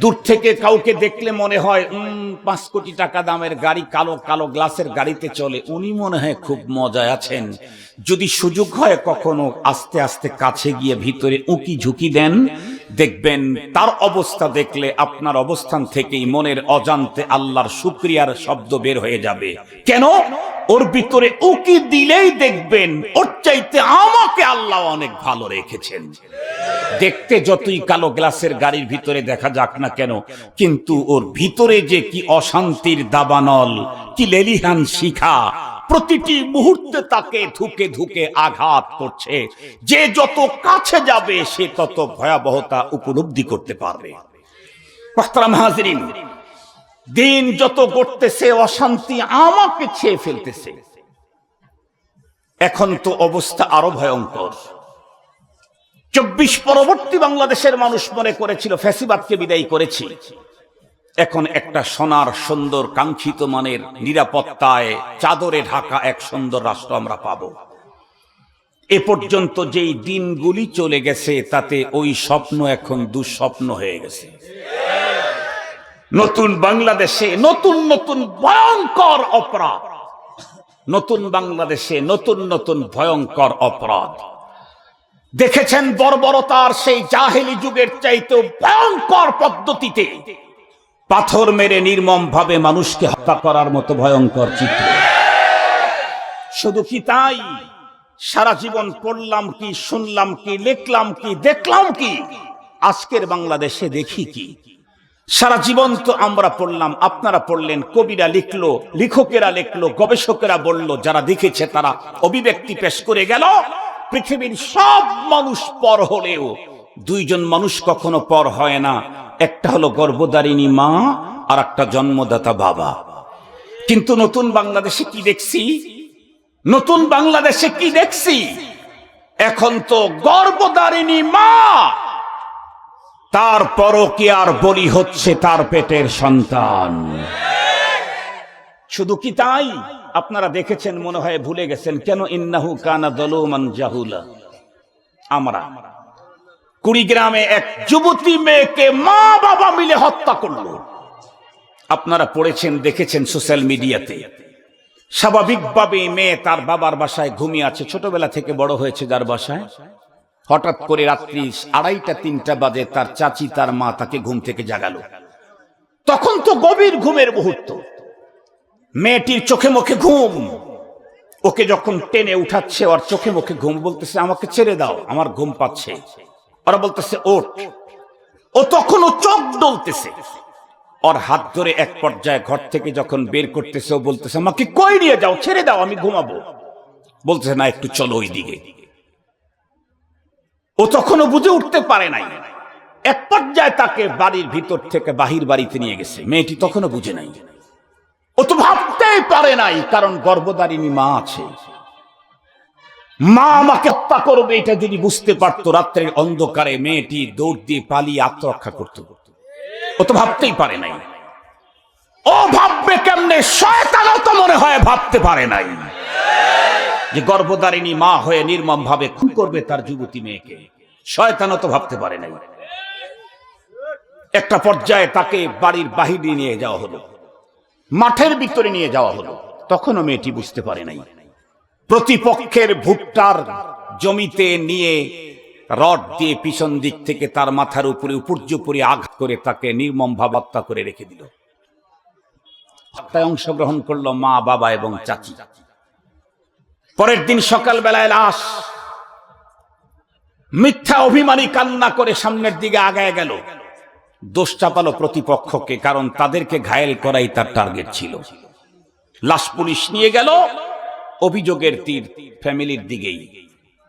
দূর থেকে কাউকে দেখলে মনে হয় 5 কোটি টাকা দামের গাড়ি, কালো কালো গ্লাসের গাড়িতে চলে, উনি মনে হয় খুব মজায় আছেন। যদি সুযোগ হয় কখনো আস্তে আস্তে কাছে গিয়ে ভিতরে উকি ঝুঁকি দেন, দেখবেন তার অবস্থা দেখলে আপনার অবস্থান থেকেই মনের অজান্তে আল্লাহর শুকরিয়ার শব্দ বের হয়ে যাবে। কেন? ওর ভিতরে উকি দিলেই দেখবেন ওর চাইতে আমাকে আল্লাহ অনেক ভালো রেখেছেন। দেখতে যতই কালো গ্লাসের গাড়ির ভিতরে দেখা যাক না কেন, কিন্তু ওর ভিতরে যে কি অশান্তির দাবানল, কি লেলিহান শিখা প্রতিটি মুহূর্তে তাকে ধুকে ধুকে আঘাত করছে। যে যত কাছে যাবে সে তত ভয়াবহতা উপলব্ধি করতে পারবে। মুহতারাম হাজিরিন, দিন যত গড়তেছে অশান্তি আমাকে ছেয়ে ফেলতেছে। এখন তো অবস্থা আরো ভয়ঙ্কর। 24 পরবর্তী বাংলাদেশের মানুষ মনে করেছিল ফ্যাসিবাদকে বিদায়ী করেছি। এখন একটা সোনার সুন্দর কাঙ্ক্ষিত মানের নিরাপত্তায় চাদরে ঢাকা এক সুন্দর রাষ্ট্র আমরা পাব। এ পর্যন্ত যেই দিনগুলি চলে গেছে তাতে ওই স্বপ্ন এখন দুঃস্বপ্ন হয়ে গেছে। নতুন বাংলাদেশে নতুন নতুন ভয়ঙ্কর অপরাধ, নতুন বাংলাদেশে নতুন নতুন ভয়ঙ্কর অপরাধ দেখেছেন। বর্বরতার সেই জাহেলি যুগের চাইতেও ভয়ঙ্কর পদ্ধতিতে পাথর মেরে নির্মম ভাবে মানুষকে হত্যা করার মতো ভয়ঙ্কর চিত্র। শুধু কি তাই, সারা জীবন পড়লাম কি, শুনলাম কি, লিখলাম কি, দেখলাম কি, আজকের বাংলাদেশে দেখি কি? সারা জীবন তো আমরা পড়লাম, আপনারা পড়লেন, কবিরা লিখলো, লেখকেরা লিখলো, গবেষকেরা বলল, যারা দেখেছে তারা অভিব্যক্তি পেশ করে গেল। পৃথিবীর সব মানুষ পর হলেও 2 জন মানুষ কখনো পর হয় না, একটা হলো গর্ভধারিণী মা আর একটা জন্মদাতা বাবা। কিন্তু নতুন বাংলাদেশে কি দেখছি? নতুন বাংলাদেশে কি দেখছি? এখন তো গর্ভধারিণী মা, তারপরও কি আর বলি হচ্ছে তার পেটের সন্তান। শুধু কি তাই, আপনারা দেখেছেন মনে হয় ভুলে গেছেন, কেন? ইন্নাহু কানা যালুমান জাহুলা। আমরা কুড়িগ্রামে এক যুবতী মেয়েকে মা বাবা মিলে হত্যা করলো। আপনারা পড়েছেন, দেখেছেন সোশ্যাল মিডিয়াতে। স্বাভাবিকভাবে মেয়ে তার বাবার বাসায় ঘুমিয়ে আছে, ছোটবেলা থেকে বড় হয়েছে যার বাসায়। হঠাৎ করে রাত্রি 2:30-3টা বাজে তার চাচি, তার মা তাকে ঘুম থেকে জাগালো। তখন তো গভীর ঘুমের মুহূর্ত, মেয়েটির চোখে মুখে ঘুম। ওকে যখন টেনে উঠাচ্ছে, ওর চোখে মুখে ঘুম, বলতেছে আমাকে ছেড়ে দাও, আমার ঘুম পাচ্ছে। ওরা বলতেছে ওঠ। ও তখনও চোখ ডলতেছে। ওর হাত ধরে এক পর্যায়ে ঘর থেকে যখন বের করতেছে, ও বলতেছে আমাকে কই নিয়ে যাও, ছেড়ে দাও, আমি ঘুমাবো। বলতেছে না, একটু চলো ওই দিকে। ও তখনও বুঝে উঠতে পারে নাই। এক পর্যায়ে তাকে বাড়ির ভিতর থেকে বাহির বাড়িতে নিয়ে গেছে। মেয়েটি তখনও বুঝে নাই, ও তো ভাবতেই পারে নাই, কারণ গর্ভধারিণী মা আছে। মা আমাকে হত্যা করবে এটা যদি বুঝতে পারতো, রাত্রের অন্ধকারে মেয়েটি দৌড় দিয়ে পালিয়ে আত্মরক্ষা করত। ও তো ভাবতেই পারে নাই। ও ভাববে কেমনে? শয়তানও তো মনে হয় ভাবতে পারে নাই যে গর্ভধারিণী মা হয়ে নির্মম ভাবে খুন করবে তার যুবতী মেয়েকে। শয়তানও তো ভাবতে পারে নাই। একটা পর্যায়ে তাকে বাড়ির বাহিরে নিয়ে যাওয়া হলো। মাঠের ভিতরে নিয়ে যাওয়া হলো। তখনও মেয়েটি বুঝতে পারে নাই। প্রতিপক্ষের ভুট্টার জমিতে নিয়ে রড দিয়ে পিছন দিক থেকে তার মাথার উপরে উপর্যুপরি আঘাত করে তাকে নির্মম ভাবে হত্যা করে রেখে দিল। হত্যায় অংশগ্রহণ করলো মা, বাবা এবং চাচি। পরের দিন সকালবেলায় লাশ মিথ্যা অভিমানী কান্না করে সামনের দিকে আগায় গেল। দোষ চাপালো প্রতিপক্ষকে, কারণ তাদেরকে ঘায়েল করাই তার টার্গেট ছিল। লাশ পুলিশ নিয়ে গেল, অভিযোগের তীর ফ্যামিলির দিকেই।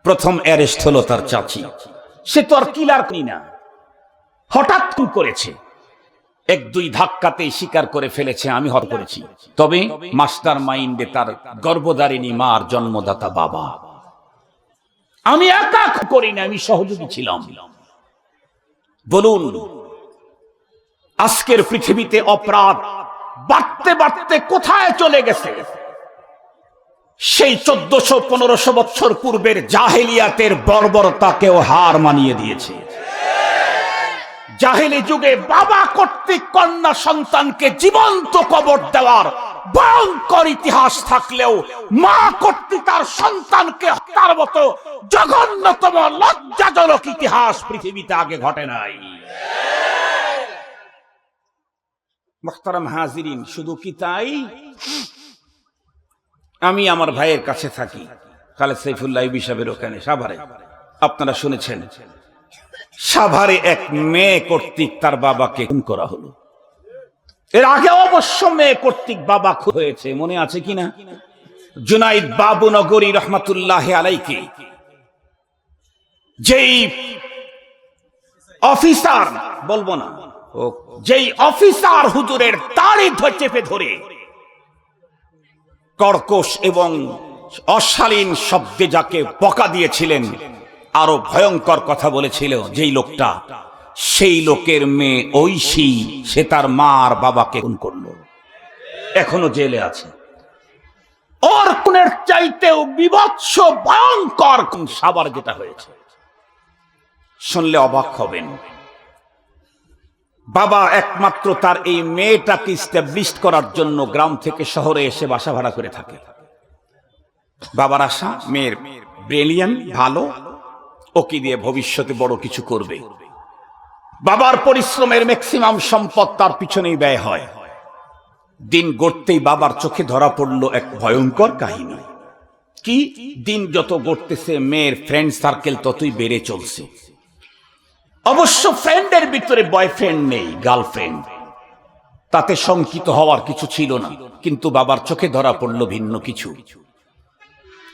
প্রথম অ্যারেস্ট হলো তার চাচি। সে তো আর কিলার না, হঠাৎ খুন করেছে। এক দুই ধাক্কাতেই স্বীকার করে ফেলেছে আমি হত্যা করেছি। তবে মাস্টার মাইন্ডে তার গর্ভধারিণী মার জন্মদাতা বাবা। আমি একা করি না, আমি সহযোগী ছিলাম। বলুন, আজকের পৃথিবীতে অপরাধ বাড়তে বাড়তে কোথায় চলে গেছে? সেই 1400-1500 বছর পূর্বের জাহেলিয়াতের বর্বরতাকেও হার মানিয়ে দিয়েছে। জাহেলি যুগে বাবা কর্তৃক কন্যা সন্তানকে জীবন্ত কবর দেওয়ার ভয়ঙ্কর ইতিহাস থাকলেও মা কর্তৃক তার সন্তানকে হত্যার মতো জঘন্যতম লজ্জাজনক ইতিহাস পৃথিবীতে আগে ঘটে নাই। মুহতারাম হাজিরিন, শুধু কি তাই? আমি আমার ভাইয়ের কাছে থাকি, খালেদ সাইফুল্লাহ আইয়ুবী সাহেবের ওখানে সাভারে। আপনারা শুনেছেন, সাভারে এক মেয়ে কর্তৃক তার বাবাকে খুন করা হলো। এর আগে অবশ্য মেয়ে কর্তৃক বাবা খুন হয়েছে, মনে আছে কিনা? জুনাইদ বাবু নগরী রহমাতুল্লাহ আলাইহি, যেই অফিসার, বলবো না, যেই অফিসার হুজুরের দাড়ি চেপে ধরে কর্কশ এবং অশালীন শব্দে যাকে বকা দিয়েছিলেন, আরো ভয়ঙ্কর কথা বলেছিল যেই লোকটা, সেই লোকের মেয়ে ঐশী, সে তার মা আর বাবাকে খুন করলো, এখনো জেলে আছে। ওর খুনের চাইতেও বিভৎস ভয়ঙ্কর খুন সাভার যেটা হয়েছে, শুনলে অবাক হবেন। বাবা একমাত্র তার এই মেয়েটাকে ইস্টাবলিশ করার জন্য গ্রাম থেকে শহরে এসে বাসা ভাড়া করে থাকে। বাবার আশা মেয়ের ব্রিলিয়ান্ট, ভালো, ওকে দিয়ে ভবিষ্যতে বড় কিছু করবে। বাবার পরিশ্রমের ম্যাক্সিমাম সম্পদ তার পিছনেই ব্যয় হয়। দিন গড়তেই বাবার চোখে ধরা পড়ল এক ভয়ঙ্কর কাহিনী। কি? দিন যত গড়তেছে মেয়ের ফ্রেন্ড সার্কেল ততই বেড়ে চলছে। অবশ্য ফ্রেন্ডের ভিতরে বয়ফ্রেন্ড নেই, গার্লফ্রেন্ড। তাতে শঙ্কিত হওয়ার কিছু ছিল না, কিন্তু বাবার চোখে ধরা পড়ল ভিন্ন কিছু।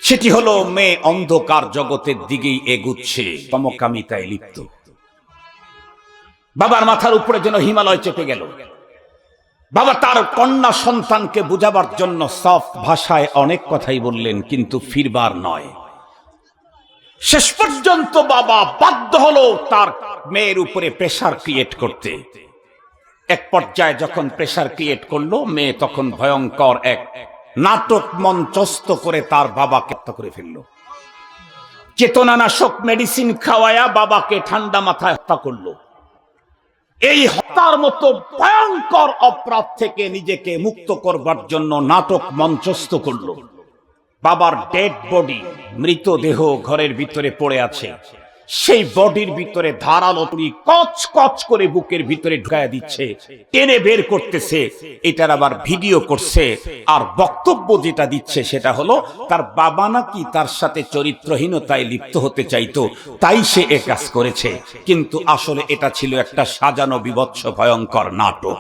সেটি হলো মেয়ে অন্ধকার জগতের দিকেই এগুচ্ছে, সমকামিতায় লিপ্ত। বাবার মাথার উপরে যেন হিমালয় চেপে গেল। বাবা তার কন্যা সন্তানকে বুঝাবার জন্য সফট ভাষায় অনেক কথাই বললেন, কিন্তু ফিরবার নয়। শেষ পর্যন্ত বাবা বাধ্য হলো তার মেয়ের উপরে প্রেসার ক্রিয়েট করতে। এক পর্যায়ে যখন প্রেসার ক্রিয়েট করলো, মেয়ে তখন ভয়ঙ্কর এক নাটক মঞ্চস্থ করে তার বাবাকে হত্যা করে ফেললো। চেতনানাশক মেডিসিন খাওয়ায়া বাবাকে ঠান্ডা মাথায় হত্যা করলো। এই হত্যার মতো ভয়ঙ্কর অপরাধ থেকে নিজেকে মুক্ত করবার জন্য নাটক মঞ্চস্থ করলো। বাবার ডেড বডি, মৃতদেহ ঘরের ভিতরে পড়ে আছে। সেই বডির ভিতরে ধারালো তুড়ি কচ কচ করে বুকের ভিতরে ঢুকায়া দিচ্ছে, টেনে বের করতেছে। এটার আবার ভিডিও করছে, আর বক্তব্য যেটা দিচ্ছে সেটা হলো তার বাবা নাকি তার সাথে চরিত্রহীনতায় লিপ্ত হতে চাইতো, তাই সে এ কাজ করেছে। কিন্তু আসলে এটা ছিল একটা সাজানো বিভৎস ভয়ঙ্কর নাটক।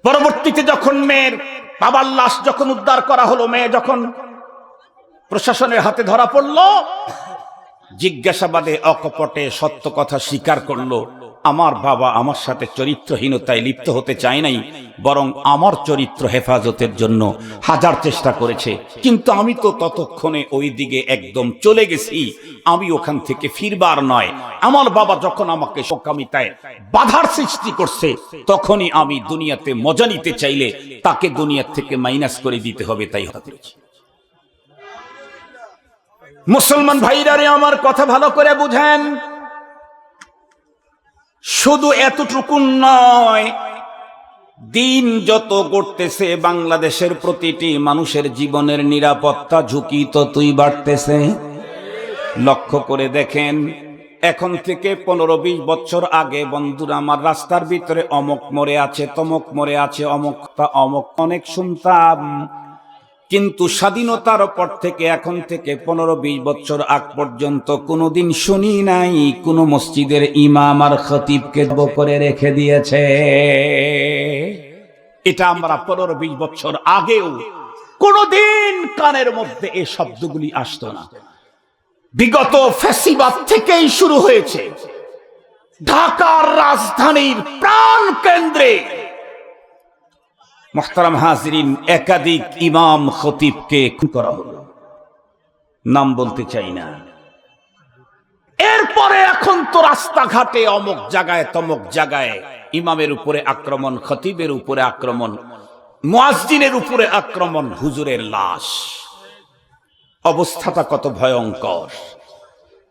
পরবর্তীতে যখন মেয়ের বাবার লাশ যখন উদ্ধার করা হলো, মেয়ে যখন প্রশাসনের হাতে ধরা পড়ল, জিজ্ঞাসাবাদে অকপটে সত্য কথা স্বীকার করলো, আমার বাবা আমার সাথে চরিত্রহীনতায় লিপ্ত হতে চায় নাই, বরং আমার চরিত্র হেফাজতের জন্য হাজার চেষ্টা করেছে। কিন্তু আমি তো ততক্ষণে ওই দিকে একদম চলে গেছি, আমি ওখান থেকে ফিরবার নয়। আমার বাবা যখন আমাকে সমকামিতায় বাধার সৃষ্টি করছে, তখনই আমি দুনিয়াতে মজা নিতে চাইলে তাকে দুনিয়া থেকে মাইনাস করে দিতে হবে, তাই হত্যা করেছি। মুসলমান ভাইরারে আমার কথা ভালো করে বুঝেন, শুধু এতটুকু নয়, দিন যত গড়তেছে বাংলাদেশের প্রতিটি মানুষের জীবনের নিরাপত্তা ঝুঁকি ততই বাড়তেছে। লক্ষ্য করে দেখেন, এখন থেকে 15-20 বছর আগে বন্ধুরা আমার রাস্তার ভিতরে অমুক মরে আছে, তমক মরে আছে, অমুক অনেক শুনতাম। কিন্তু স্বাধীনতার পর থেকে এখন থেকে 15-20 বছর আগ পর্যন্ত কোনোদিন শুনি নাই কোন মসজিদের ইমাম আর খতিবকে করে রেখে দিয়েছে। এটা আমরা 15-20 বছর আগেও কোনোদিন কানের মধ্যে এই শব্দগুলি আসতো না। বিগত ফ্যাসিবাদ থেকেই শুরু হয়েছে। ঢাকার রাজধানীর প্রাণ কেন্দ্রে মুহতারাম হাজিরিন একাধিক ইমাম খতিবকে খুন করা হলো, নাম বলতে চাই না। এরপরে এখন তো রাস্তাঘাটে অমুক জায়গায় তমুক জায়গায় ইমামের উপরে আক্রমণ, খতিবের উপরে আক্রমণ, মুয়াজ্জিনের উপরে আক্রমণ, হুজুরের লাশ। অবস্থাটা কত ভয়ঙ্কর!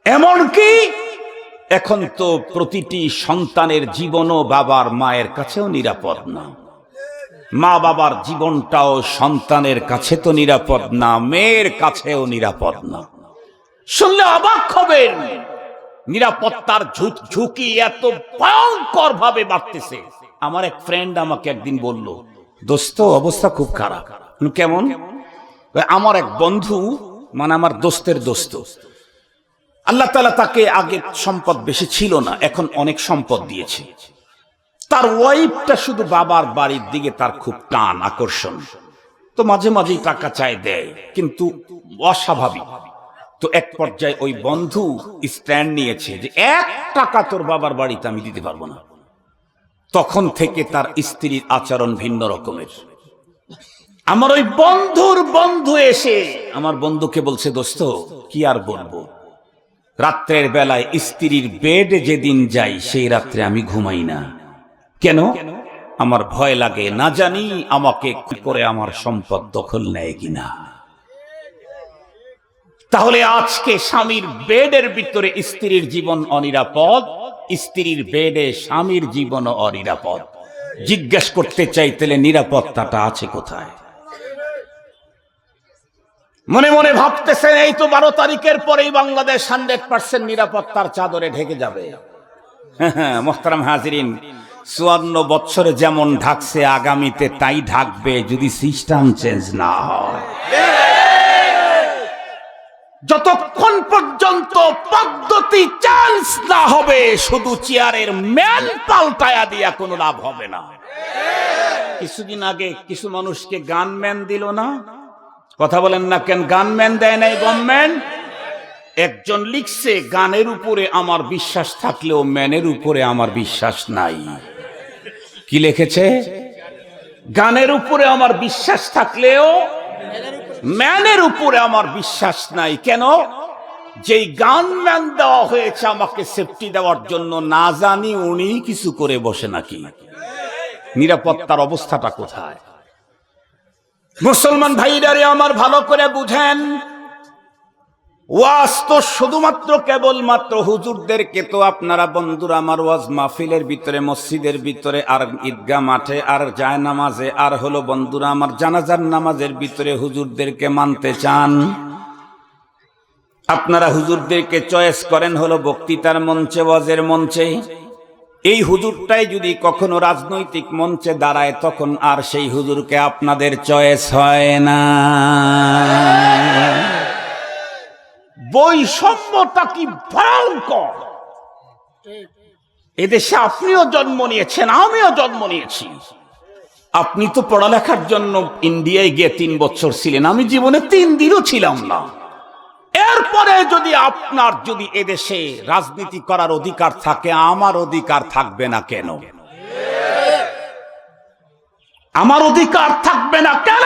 এমনকি এখন তো প্রতিটি সন্তানের জীবনও বাবার মায়ের কাছেও নিরাপদ না। মা বাবার জীবনটাও সন্তানের কাছে তো নিরাপদ না, মেয়ের কাছেও নিরাপদ না। শুনলে অবাক হবেন, নিরাপত্তার ঝুঁকি এত ভয়ঙ্কর ভাবে বাড়তেছে। আমার এক ফ্রেন্ড আমাকে একদিন বলল, দোস্ত অবস্থা খুব খারাপ। কেমন? আমার এক বন্ধু, মানে আমার দোস্তের দোস্ত, আল্লাহ তাআলা তাকে আগে সম্পদ বেশি ছিল না, এখন অনেক সম্পদ দিয়েছে। তার ওয়াইফটা শুধু বাবার বাড়ির দিকে তার খুব টান, আকর্ষণ। তো মাঝে মাঝেই টাকা চায়, দেয়, কিন্তু অস্বাভাবিক। তো এক পর্যায়ে ওই বন্ধু স্ট্যান্ড নিয়েছে যে 1 টাকা তোর বাবার বাড়িতে আমি দিতে পারবো না। তখন থেকে তার স্ত্রীর আচরণ ভিন্ন রকমের। আমার ওই বন্ধুর বন্ধু এসে আমার বন্ধুকে বলছে, দোস্ত কি আর বলবো, রাত্রের বেলায় স্ত্রীর বেডে যেদিন যাই সেই রাত্রে আমি ঘুমাই না। কেন? আমার ভয় লাগে, না জানি আমাকে করে আমার সম্পদ দখল নেয় কিনা। তাহলে আজকে স্বামীর বেডের ভিতরে স্ত্রীর জীবন অনিরাপদ, স্ত্রীর বেডে স্বামীর জীবন অনিরাপদ। জিজ্ঞেস করতে চাই, তাহলে নিরাপত্তাটা আছে কোথায়? মনে মনে ভাবতেছেন এই তো 12 তারিখের পরেই বাংলাদেশ 100% নিরাপত্তার চাদরে ঢেকে যাবে। মুহতারাম হাজিরিন, 54 বছরে যেমন ঢাকছে আগামীতে তাই ঢাকবে যদি সিস্টেম চেঞ্জ না হয়। যতক্ষণ পর্যন্ত পদ্ধতি চেঞ্জ না হবে, শুধু চেয়ারের ম্যান পাল্টায়া দিয়া কোনো লাভ হবে না। কিছুদিন আগে কিছু মানুষকে গানম্যান দিল না? কথা বলেন না কেন? গানম্যান দেয় নাই গভর্নমেন্ট? একজন লিখছে, গানের উপরে আমার বিশ্বাস থাকলেও ম্যানের উপরে আমার বিশ্বাস নাই। কি লিখেছে? গানের উপরে আমার বিশ্বাস থাকলেও ম্যানের উপরে আমার বিশ্বাস নাই। কেন? যেই গানম্যান দেওয়া হয়েছে আমাকে সেফটি দেওয়ার জন্য, না জানি উনি কিছু করে বসে নাকি। নিরাপত্তার অবস্থাটা কোথায়? মুসলমান ভাইরারে আমার, ভালো করে বুঝেন, ওয়াজ তো শুধুমাত্র কেবলমাত্র হুজুরদেরকে তো আপনারা বন্ধুরা আমার ওয়াজ মাহফিলের ভিতরে, মসজিদের ভিতরে, আর ঈদগাহ মাঠে, আর যায় নামাজে, আর হলো বন্ধুরা আমার জানাজার নামাজের ভিতরে হুজুরদেরকে মানতে চান। আপনারা হুজুরদেরকে চয়েস করেন হলো বক্তৃতার মঞ্চে, ওয়াজের মঞ্চে। এই হুজুরটাই যদি কখনো রাজনৈতিক মঞ্চে দাঁড়ায়, তখন আর সেই হুজুরকে আপনাদের চয়েস হয় না। বৈষম্যটা কি ভয়ঙ্কর! এদেশে আপনিও জন্ম নিয়েছেন, আমিও জন্ম নিয়েছি। আপনি তো পড়ালেখার জন্য ইন্ডিয়ায় গিয়ে 3 বছর ছিলেন, আমি জীবনে 3 দিনও ছিলাম না। এরপরে যদি আপনার যদি এদেশে রাজনীতি করার অধিকার থাকে, আমার অধিকার থাকবে না কেন? আমার অধিকার থাকবে না কেন?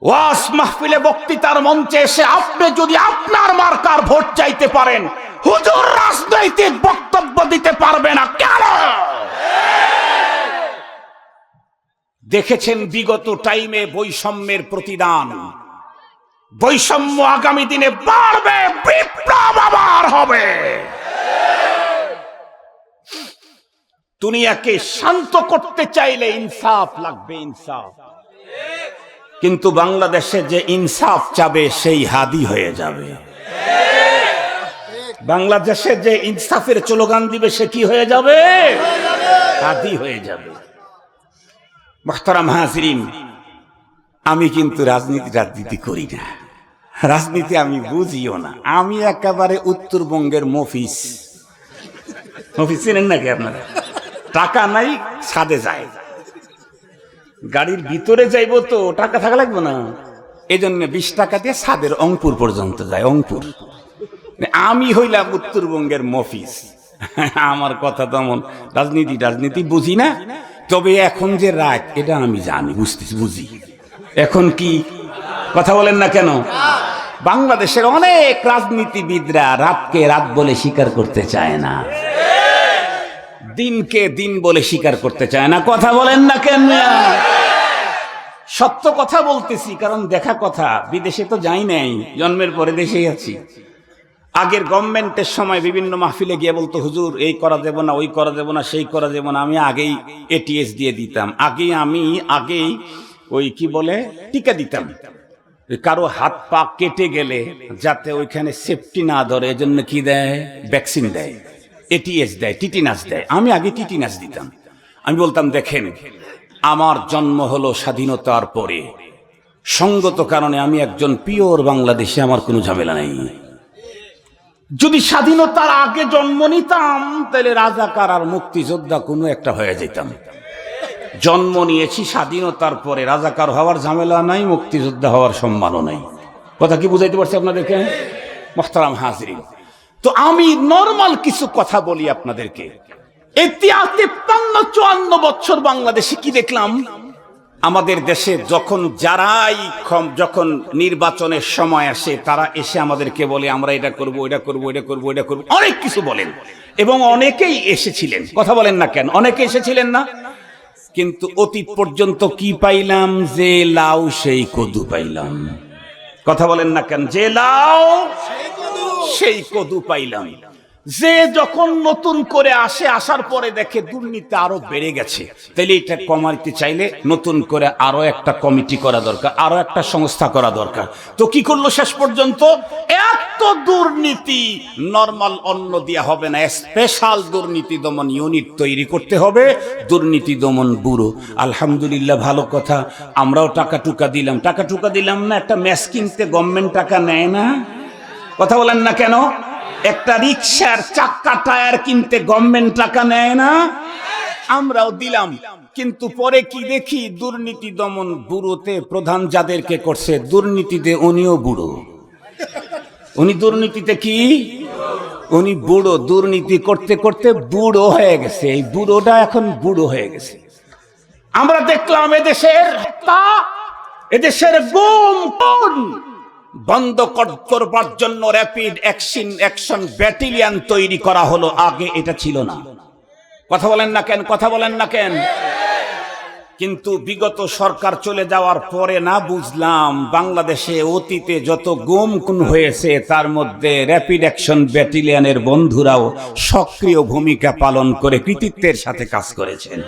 ওয়াজ মাহফিলে, বক্তৃতার মঞ্চে এসে আপনি যদি আপনার মার্কার ভোট চাইতে পারেন, হুজুর রাজনৈতিক বক্তব্য দিতে পারবে না কেন? দেখেছেন বিগত টাইমে বৈষম্যের প্রতিদান। বৈষম্য আগামী দিনে বাড়বে, বিপ্লব আবার হবে। দুনিয়াকে শান্ত করতে চাইলে ইনসাফ লাগবে, ইনসাফ। কিন্তু বাংলাদেশে যে ইনসাফ চাবে সেই হাদি হয়ে যাবে। বাংলাদেশে যে ইনসাফের স্লোগান দিবে সে কি হয়ে যাবে? হাদি হয়ে যাবে। মুহতারাম হাজিরিন, আমি কিন্তু রাজনীতি করি না, রাজনীতি আমি বুঝিও না। আমি একেবারে উত্তরবঙ্গের মফিস। মফিস চিনেন নাকি আপনারা? টাকা নাই, ছাদে যায়, গাড়ির ভিতরে যাইব তো টাকা থাকা লাগবে না, এই জন্য 20 টাকা দিয়ে ছাদের অঙ্কুর পর্যন্ত যায়। অঙ্কুর আমি হইলাম উত্তরবঙ্গের মফিস। আমার কথা তেমন রাজনীতি বুঝি না, তবে এখন যে রাত এটা আমি জানি, বুঝি। এখন কি কথা বলেন না কেন? বাংলাদেশের অনেক রাজনীতিবিদরা রাতকে রাত বলে স্বীকার করতে চায় না, দিনকে দিন বলে স্বীকার করতে চায় না। কথা বলেন না কেন? সত্য কথা বলতেছি, কারণ দেখা কথা। বিদেশে তো যাই নাই, জন্মের পরে দেশেই আছি। আগের গভর্নমেন্টের সময় বিভিন্ন মাহফিলে গিয়ে বলতো, হুজুর এই করা দেব না, ওই করা দেব না, সেই করা দেব না। আমি আগেই এটিএস দিয়ে দিতাম, আগেই ওই কি বলে টিকা দিতাম। কারো হাত পা কেটে গেলে যাতে ওইখানে সেফটি না ধরে, এজন্য কি দেয়? ভ্যাকসিন দেয়, এটিএস দেয়, টিটিনাস দেয়। আমি আগে টিটিনাস দিতাম। আমি বলতাম, দেখেন আমার জন্ম হলো স্বাধীনতার পরে, সঙ্গত কারণে আমি একজন পিওর বাংলাদেশে, আমার কোনো ঝামেলা নাই। যদি স্বাধীনতার আগে জন্ম নিতাম তাহলে রাজাকার আর মুক্তিযোদ্ধা কোনো একটা হয়ে যেতাম। জন্ম নিয়েছি স্বাধীনতার পরে, রাজাকার হওয়ার ঝামেলা নাই, মুক্তিযোদ্ধা হওয়ার সম্মানও নাই। কথা কি বুঝাইতে পারছি আপনাদেরকে? মুহতারাম হাজিরিন, তো আমি নরমাল কিছু কথা বলি আপনাদেরকে। ইতিহাস 53-54 বছর বাংলাদেশে কি দেখলাম? আমাদের দেশে যখন নির্বাচনের সময় আসে, তারা এসে আমাদেরকে বলে আমরা এটা করব, এটা করব, এটা করব, এটা করব, অনেক কিছু বলেন। এবং অনেকেই এসেছিলেন, কথা বলেন না কেন? অনেকে এসেছিলেন না? কিন্তু অতীত পর্যন্ত কি পাইলাম? যে লাউ সেই কদু পাইলাম। কথা বলেন না কেন? যে লাউ সেই কদু পাইলাম। যে যখন নতুন করে আসার পরে দেখে দুর্নীতি আরো বেড়ে গেছে, তাহলে এটা কমাইতে চাইলে নতুন করে আরো একটা কমিটি করা দরকার, আরো একটা সংস্থা করা দরকার। তো কি করলো শেষ পর্যন্ত? এত দুর্নীতি নরমাল অন্ন দিয়া হবে না, স্পেশাল দুর্নীতি দমন ইউনিট তৈরি করতে হবে, দুর্নীতি দমন ব্যুরো। আলহামদুলিল্লাহ, ভালো কথা। আমরাও টাকা দিলাম না। একটা ম্যাচ কিনতে গভর্নমেন্ট টাকা নেয় না? কথা বলেন না কেন? একটা রিকশার চাক্কা টায়ার কিনতে গভর্নমেন্ট টাকা নেয় না? আমরাও দিলাম। কিন্তু পরে কি দেখি? দুর্নীতি দমন ব্যুরোতে প্রধান যাদেরকে করছে, দুর্নীতিতে উনিও বুড়ো। উনি দুর্নীতিতে কি? উনি বুড়ো। দুর্নীতি করতে করতে বুড়ো হয়ে গেছে। এই বুড়োটা এখন বুড়ো হয়ে গেছে। আমরা দেখলাম এদেশের গুম বন্ধ করবার জন্য র্যাপিড অ্যাকশন ব্যাটালিয়ন তৈরি করা হলো। আগে এটা ছিল না। কথা বলেন না কেন? কিন্তু বিগত সরকার চলে যাওয়ার পরে না বুঝলাম, বাংলাদেশে অতীতে যত গুম খুন হয়েছে তার মধ্যে র্যাপিড অ্যাকশন ব্যাটালিয়নের বন্ধুরাও সক্রিয় ভূমিকা পালন করে কৃতিত্বের সাথে কাজ করেছেন।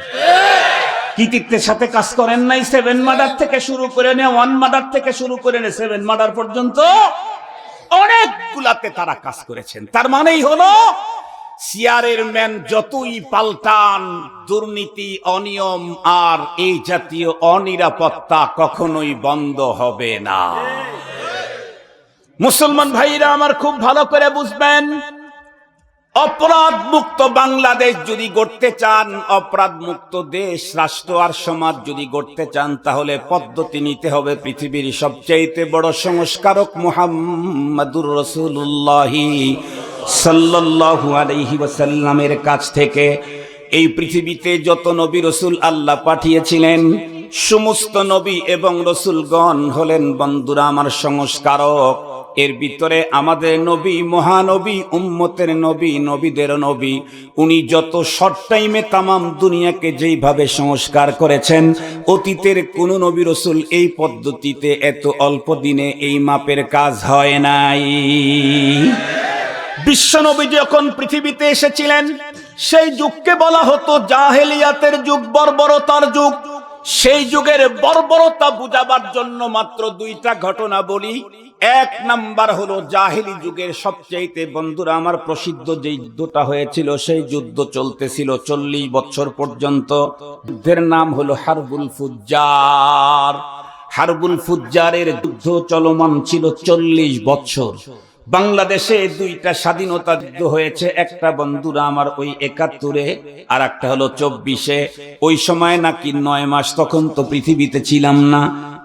কৃতিত্বের সাথে কাজ করেন নাই? 7 মার্ডার থেকে শুরু করে 1 মার্ডার থেকে শুরু করে 7 মার্ডার পর্যন্ত অনেকগুলাতে তারা কাজ করেছেন। তার মানেই হলো সিআরের ম্যান যতই পাল্টান, দুর্নীতি, অনিয়ম আর এই জাতীয় অনিরাপত্তা কখনোই বন্ধ হবে না। মুসলমান ভাইরা আমার খুব ভালো করে বুঝবেন, অপরাধ মুক্ত বাংলাদেশ যদি গড়তে চান, অপরাধ মুক্ত দেশ, রাষ্ট্র আর সমাজ যদি গড়তে চান, তাহলে পদ্ধতি নিতে হবে পৃথিবীর সবচেয়ে বড় সংস্কারক মুহাম্মাদুর রাসূলুল্লাহ সাল্লাল্লাহু আলাইহি ওয়াসাল্লামের কাছ থেকে। এই পৃথিবীতে যত নবী রাসূল আল্লাহ পাঠিয়েছিলেন, সমস্ত নবী এবং রাসূলগণ হলেন বন্ধুরা আমার সংস্কারক। এর ভিতরে আমাদের নবী, মহানবী, উম্মতের নবী, নবীদের নবী, উনি যত শর্ট টাইমে তামাম দুনিয়াকে যেইভাবে সংস্কার করেছেন, অতীতের কোন নবী রাসূল এই পদ্ধতিতে এত অল্প দিনে এই মাপের কাজ হয় নাই। বিশ্ব নবী যখন পৃথিবীতে এসেছিলেন, সেই যুগকে বলা হতো জাহেলিয়াতের যুগ, বর্বরতার যুগ। সেই যুগের বর্বরতা বুঝাবার জন্য মাত্র দুইটা ঘটনা বলি। এক নাম্বার হলো জাহেলি যুগের সবচেয়ে বন্ধুরা আমার প্রসিদ্ধ যে যুদ্ধটা হয়েছিল, সেই যুদ্ধ চলতেছিল 40 বছর পর্যন্ত। যুদ্ধের নাম হলো হারবুল ফুজ্জার। হারবুল ফুজ্জারের যুদ্ধ চলমান ছিল 40 বছর। বাংলাদেশে দুইটা স্বাধীনতা যুদ্ধ হয়েছে, একটা বন্ধুরা আমার ওই 71-এ, আর একটা হলো 24-এ। ওই সময় নাকি 9 মাস, তখন তো পৃথিবীতে ছিলাম না।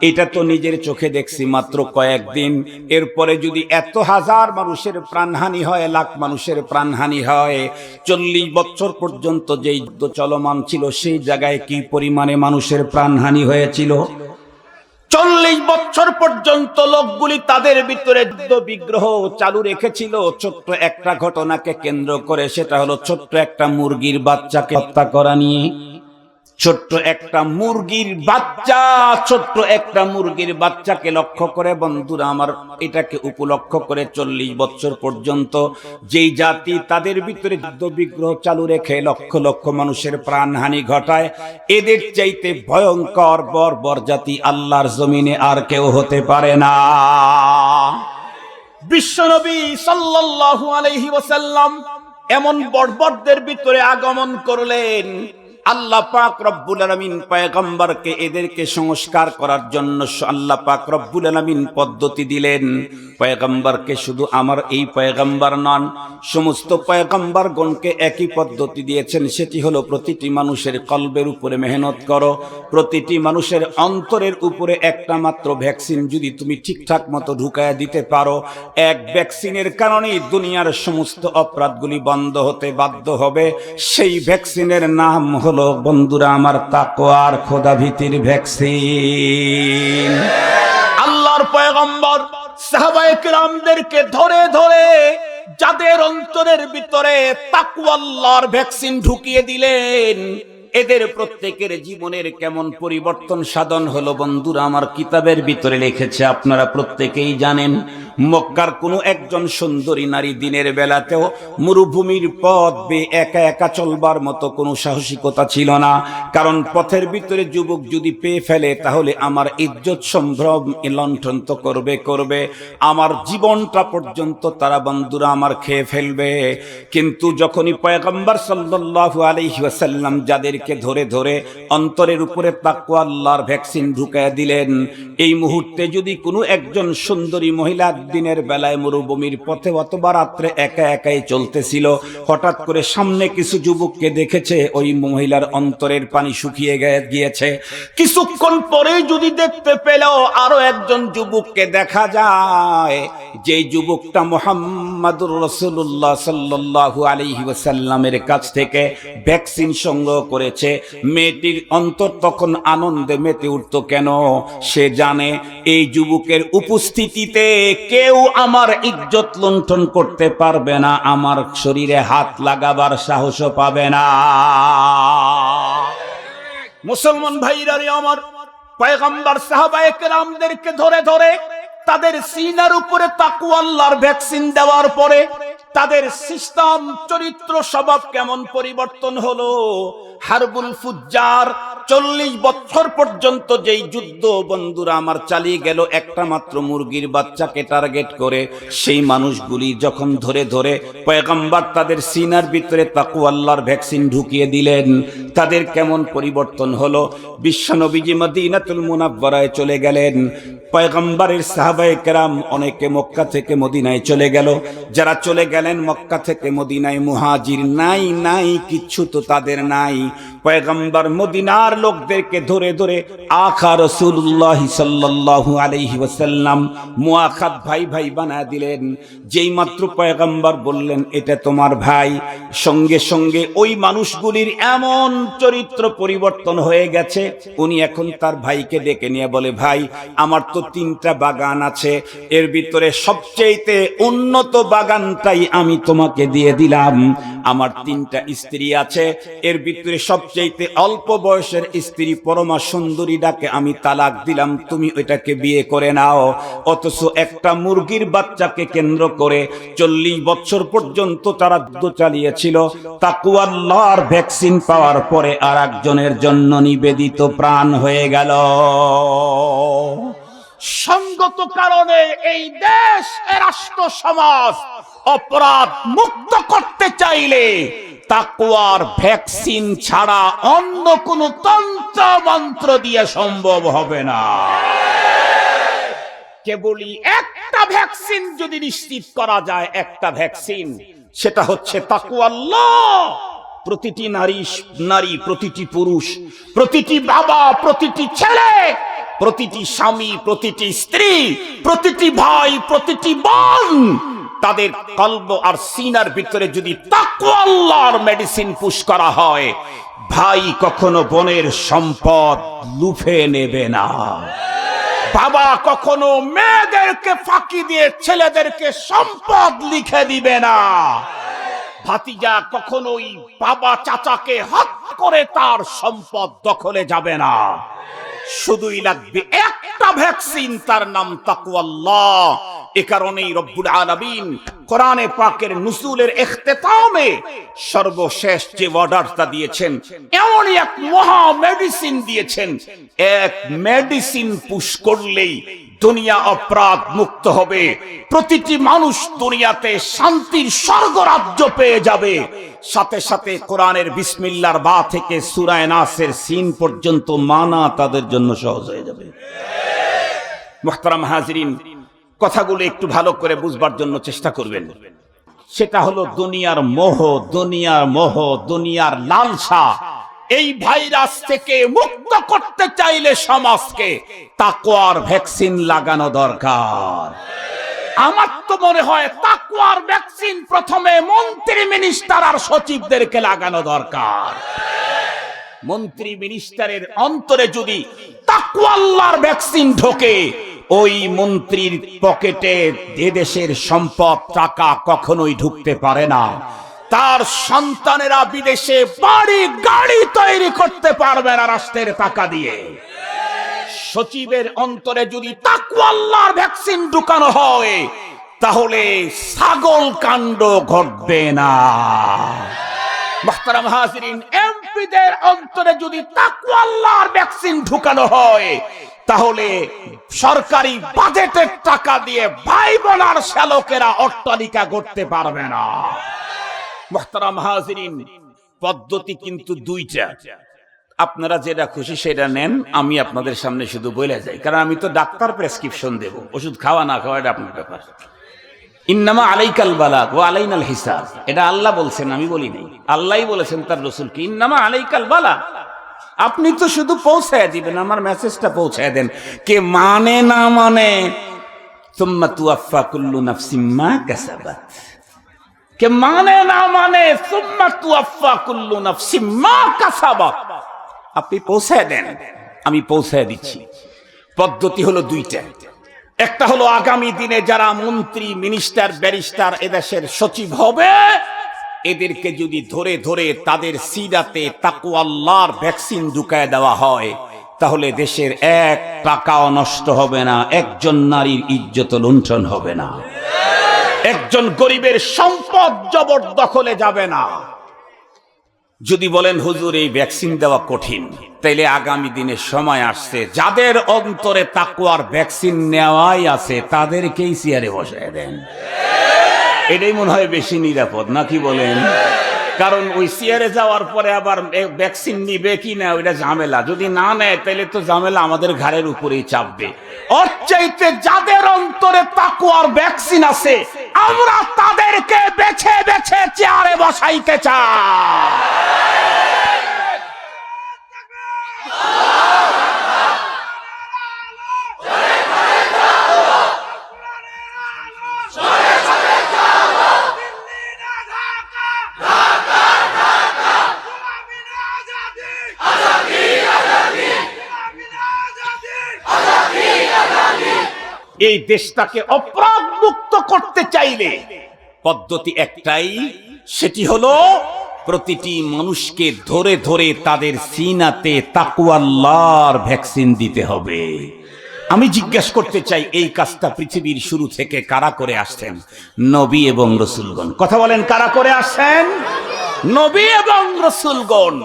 এটা তো নিজের চোখে দেখছি মাত্র কয়েকদিন। এরপরে যদি এত হাজার মানুষের প্রাণহানি হয়, লাখ মানুষের প্রাণহানি হয়, 40 বছর পর্যন্ত যে যুদ্ধ চলমান ছিল, সেই জায়গায় কি পরিমাণে মানুষের প্রাণহানি হয়েছিল। 40 বছর পর্যন্ত লোকগুলি তাদের ভিতরে যুদ্ধ বিগ্রহ চালু রেখেছিল ছোট্ট একটা ঘটনাকে কেন্দ্র করে, সেটা হলো ছোট্ট একটা মুরগির বাচ্চাকে হত্যা করা নিয়ে। ছোট্ট একটা মুরগির বাচ্চা, ছোট্ট একটা মুরগির বাচ্চাকে লক্ষ্য করে বন্ধুরা আমার, এটাকে উপলক্ষ করে 40 বছর পর্যন্ত যেই জাতি তাদের ভিতরে যুদ্ধ বিগ্রহ চালু রেখে লক্ষ লক্ষ মানুষের প্রাণহানি ঘটায়, এদের চাইতে ভয়ঙ্কর বর্বর জাতি আল্লাহর জমিনে আর কেউ হতে পারে না। বিশ্বনবী সাল্লাল্লাহু আলাইহি ওয়াসাল্লাম এমন বর্বরদের ভিতরে আগমন করলেন। আল্লাহ পাক রব্বুল আলামিন পয়গম্বরকে এদেরকে সংস্কার করার জন্য আল্লাহ পাক রব্বুল আলামিন পদ্ধতি দিলেন। পয়গম্বরকে শুধু আমার এই পয়গম্বর নন, সমস্ত পয়গম্বরগণকে একই পদ্ধতি দিয়েছেন। সেটি হলো প্রতিটি মানুষের কলবের উপরে মেহনত করো, প্রতিটি মানুষের অন্তরের উপরে একটা মাত্র ভ্যাকসিন যদি তুমি ঠিকঠাক মতো ঢুকায়া দিতে পারো, এক ভ্যাকসিনের কারণেই দুনিয়ার সমস্ত অপরাধগুলি বন্ধ হতে বাধ্য হবে। সেই ভ্যাকসিনের নাম হলো বন্ধুরা আমার তাকওয়ার খোদাভীতির ভ্যাকসিন। আল্লাহর পয়গম্বর সাহাবায়ে কেরামদেরকে ধরে ধরে যাদের অন্তরের ভিতরে তাকওয়া আল্লাহর ভ্যাকসিন ঢুকিয়ে দিলেন, এদের প্রত্যেকের জীবনের কেমন পরিবর্তন সাধন হলো বন্ধুরা আমার কিতাবের ভিতরে লিখেছে। আপনারা প্রত্যেকেই জানেন, মক্কার কোনো একজন সুন্দরী নারী দিনের বেলাতেও মরুভূমির পথ বেয়ে একা একা চলবার মতো কোনো সাহসিকতা ছিল না। কারণ পথের ভিতরে যুবক যদি পেয়ে ফেলে, তাহলে আমার ইজ্জত সম্ভ্রম লণ্ঠন তো করবে, আমার জীবনটা পর্যন্ত তারা বন্ধুরা আমার খেয়ে ফেলবে। কিন্তু যখনই পয়গম্বর সাল্লাল্লাহু আলাইহি ওয়াসাল্লাম যাদেরকে ধরে ধরে অন্তরের উপরে তাকওয়া আল্লাহর ভ্যাকসিন ঢুকায়া দিলেন, এই মুহূর্তে যদি কোনো একজন সুন্দরী মহিলা দিনের বেলায় মরুভূমির পথে অথবা রাত্রে একা একাই চলতেছিল, হঠাৎ করে সামনে কিছু যুবককে দেখেছে, ওই মহিলার অন্তরের পানি শুকিয়ে গিয়েছে। কিছুক্ষণ পরেই যদি দেখতে পেল আরো একজন যুবককে দেখা যায়, যেই যুবকটা মুহাম্মাদুর রাসূলুল্লাহ সাল্লাল্লাহু আলাইহি ওয়াসাল্লামের কাছ থেকে ভ্যাকসিন সংগ্রহ করেছে, মেয়েটির অন্তর তখন আনন্দে মেতে উঠত। কেন? সে জানে এই যুবকের উপস্থিতিতে কেউ আমার ইজ্জত লুণ্ঠন করতে পারবে না, আমার শরীরে হাত লাগাবার সাহসও পাবে না। মুসলমান ভাইরা রে আমার, পয়গম্বর সাহাবায়ে কেরামদেরকে ধরে ধরে তাদের সিনার উপরে তাকওয়া আল্লাহর ভ্যাকসিন দেওয়ার পরে তাদের সিস্টেম, চরিত্র, স্বভাব কেমন পরিবর্তন হলো। হারবুল ফুজ্জার 40 বছর পর্যন্ত যেই যুদ্ধ বন্ধুরা আমার চালিয়ে গেল একটা মাত্র মুরগির বাচ্চাকে টার্গেট করে, সেই মানুষগুলি যখন ধরে ধরে পয়গম্বর তাদের সিনার ভিতরে তাকওয়া আল্লাহর ভ্যাকসিন ঢুকিয়ে দিলেন, তাদের কেমন পরিবর্তন হলো। বিশ্বনবীজি মদিনাতুল মুনাওয়ারায় চলে গেলেন। পয়গম্বরের সাহাবায়ে কেরাম অনেকে মক্কা থেকে মদিনায় চলে গেল। যারা চলে গেলেন মক্কা থেকে মদিনায়, মুহাজির নাই কিচ্ছু তো তাদের নাই। পয়গম্বর মদিনার লোকদেরকে ধরে ধরে আখা রাসূলুল্লাহ সাল্লাল্লাহু আলাইহি ওয়াসাল্লাম মুআখাত ভাই ভাই বানায় দিলেন। যেই মাত্র পয়গম্বর বললেন এটা তোমার ভাই, সঙ্গে সঙ্গে ওই মানুষগুলির এমন চরিত্র পরিবর্তন হয়ে গেছে, উনি এখন তার ভাইকে ডেকে নিয়ে বলে, ভাই আমার তো 3টা বাগান আছে, এর ভিতরে সবচেয়ে উন্নত বাগানটাই আমি তোমাকে দিয়ে দিলাম। আমার 3টা স্ত্রী আছে, এর ভিতরে সবচেয়ে অল্প বয়সের মানুষের স্ত্রী পরমা সুন্দরী ডাকে আমি তালাক দিলাম, তুমি ওইটাকে বিয়ে করে নাও। অথচ একটা মুরগির বাচ্চাকে কেন্দ্র করে 40 বছর পর্যন্ত তারা যুদ্ধ চালিয়েছিল। তাকওয়া আল্লাহর ভ্যাকসিন পাওয়ার পরে আর একজনের জন্য নিবেদিত প্রাণ হয়ে গেল। সঙ্গত কারণে এই দেশ, এ রাষ্ট্র সমাজ অপরাধ মুক্ত করতে চাইলে তাকওয়ার ভ্যাকসিন ছাড়া অন্য কোন তন্ত্র মন্ত্র দিয়ে সম্ভব হবে না। কেবলই একটা ভ্যাকসিন যদি নিশ্চিত করা যায়, একটা ভ্যাকসিন, সেটা হচ্ছে তাকওয়া আল্লাহ। প্রতিটি নারী, প্রতিটি পুরুষ, প্রতিটি বাবা, প্রতিটি ছেলে, প্রতিটি স্বামী, প্রতিটি স্ত্রী, প্রতিটি ভাই, প্রতিটি বোন, তাদের কলব আর সিনার ভিতরে যদি তাকওয়া আল্লাহর মেডিসিন পুশ করা হয়, ভাই কখনো বোনের সম্পদ লুফে নেবে না। বাবা কখনো মেয়েদেরকে ফাঁকি দিয়ে ছেলেদেরকে সম্পদ লিখে দিবে না। ভাতিজা কখনোই বাবা চাচাকে হত্যা করে তার সম্পদ দখলে যাবে না। শুধুই লাগবে একটা ভ্যাকসিন, তার নাম তাকওয়া আল্লাহ। এ কারণেই রব্বুল আলামিন কোরআনে পাকের নুজুলের ইখতিতামে সর্বশেষ যে অর্ডারটা দিয়েছেন, এমন এক মহা মেডিসিন দিয়েছেন। এক মেডিসিন পুশ করলেই দুনিয়া অপরাধ মুক্ত হবে, প্রতিটি মানুষ দুনিয়াতে শান্তির স্বর্গরাজ্য পেয়ে যাবে। সাথে সাথে কোরআনের বিসমিল্লাহর বা থেকে সূরা নাসের সিন পর্যন্ত মানা তাদের জন্য সহজ হয়ে যাবে। মুহতারাম হাজিরিন, কথাগুলো একটু ভালো করে বুঝবার জন্য চেষ্টা করবেন। সেটা হলো দুনিয়ার মোহ, দুনিয়ার লালসা। এই ভাইরাস থেকে মুক্ত করতে চাইলে সমাজকে তাকওয়ার ভ্যাকসিন লাগানো দরকার। আমার তো মনে হয় তাকওয়ার ভ্যাকসিন প্রথমে মন্ত্রী, মিনিস্টার আর সচিবদেরকে লাগানো দরকার। মন্ত্রী মিনিস্টারের অন্তরে যদি তাকওয়া আল্লাহর ভ্যাকসিন ঢোকে, ওই মন্ত্রীর পকেটে দেশের সম্পদ, টাকা কখনোই ঢুকতে পারে না। তার সন্তানেরা বিদেশে বাড়ি গাড়ি তৈরি করতে পারবে না রাষ্ট্রের টাকা দিয়ে। সচিবের অন্তরে যদি তাকওয়া আল্লাহর ভ্যাকসিন ঢুকানো হয়, তাহলে ছাগল কাণ্ড ঘটবে না। মুহতারাম হাজিরিন, এমপিদের অন্তরে যদি তাকওয়া আল্লাহর ভ্যাকসিন ঢুকানো হয়, তাহলে সরকারি বাজেটের টাকা দিয়ে ভাই বোনার শ্যালকেরা অট্টালিকা করতে পারবে না। মুহতারাম হাজিরিন, পদ্ধতি কিন্তু দুইটা। আপনারা যেটা খুশি সেটা নেন, আমি আপনাদের সামনে শুধু বলে যাই, কারণ আমি তো ডাক্তার প্রেসক্রিপশন দেব, ওষুধ খাওয়া না খাওয়া এটা আপনার ব্যাপার। ইন্নামা আলাইকাল বালাগ ওয়া আলাইনাল হিসাব, এটা আল্লাহ বলছেন, আমি বলি নাই। আল্লাহই বলেছেন তার রাসূলকে, ইন্নামা আলাইকাল বালাগ, আপনি তো শুধু পৌঁছায় দিবেন, আমার মেসেজটা পৌঁছায় দেন। কে মানে না মানে, সুম্মা তুওয়াফা কুল্লু নাফসিম মা কাসাবাত। কে মানে না মানে, সুম্মা তুওয়াফা কুল্লু নাফসিম মা কাসাবাত। আপনি পৌঁছায় দেন, আমি পৌঁছায় দিচ্ছি। পদ্ধতি হলো দুইটা। একটা হলো আগামী দিনে যারা মন্ত্রী, মিনিস্টার, ব্যারিস্টার, এদেশের সচিব হবে, এদেরকে যদি ধরে ধরে তাদের সিরাতে তাকওয়া আল্লাহর ভ্যাকসিন ঢুকায় দেওয়া হয়, তাহলে দেশের এক টাকাও নষ্ট হবে না, একজন নারীর ইজ্জত লুণ্ঠন হবে না, একজন গরিবের সম্পদ জবরদখলে যাবে না। যদি বলেন হুজুর এই ভ্যাকসিন দেওয়া কঠিন, তাইলে আগামী দিনে সময় আসছে যাদের অন্তরে তাকওয়ার ভ্যাকসিন নেওয়াই আছে তাদেরকেই চেয়ারে বসায় দেন। এটাই মনে হয় বেশি নিরাপদ, নাকি বলেন? কারণ ওই চেয়ারে যাওয়ার পরে আবার ভ্যাকসিন নিবে কি না ওইটা ঝামেলা, যদি না নেয় তাহলে তো ঝামেলা আমাদের ঘাড়ের উপরেই চাপবে। ওর চাইতে যাদের অন্তরে তাকওয়ার ভ্যাকসিন আছে, আমরা তাদেরকে বেছে বেছে চেয়ারে বসাইতে চাই। এই দেশটাকে অপরাধ মুক্ত করতে চাইলে পদ্ধতি একটাই, সেটি হলো প্রতিটি মানুষকে ধরে ধরে তাদের সিনাতে তাকওয়াল্লাহর ভ্যাকসিন দিতে হবে। আমি জিজ্ঞেস করতে চাই, এই কাজটা পৃথিবীর শুরু থেকে কারা করে আসছেন? নবী এবং রসুলগণ। কথা বলেন, কারা করে আসছেন? নবী এবং রসুলগণ।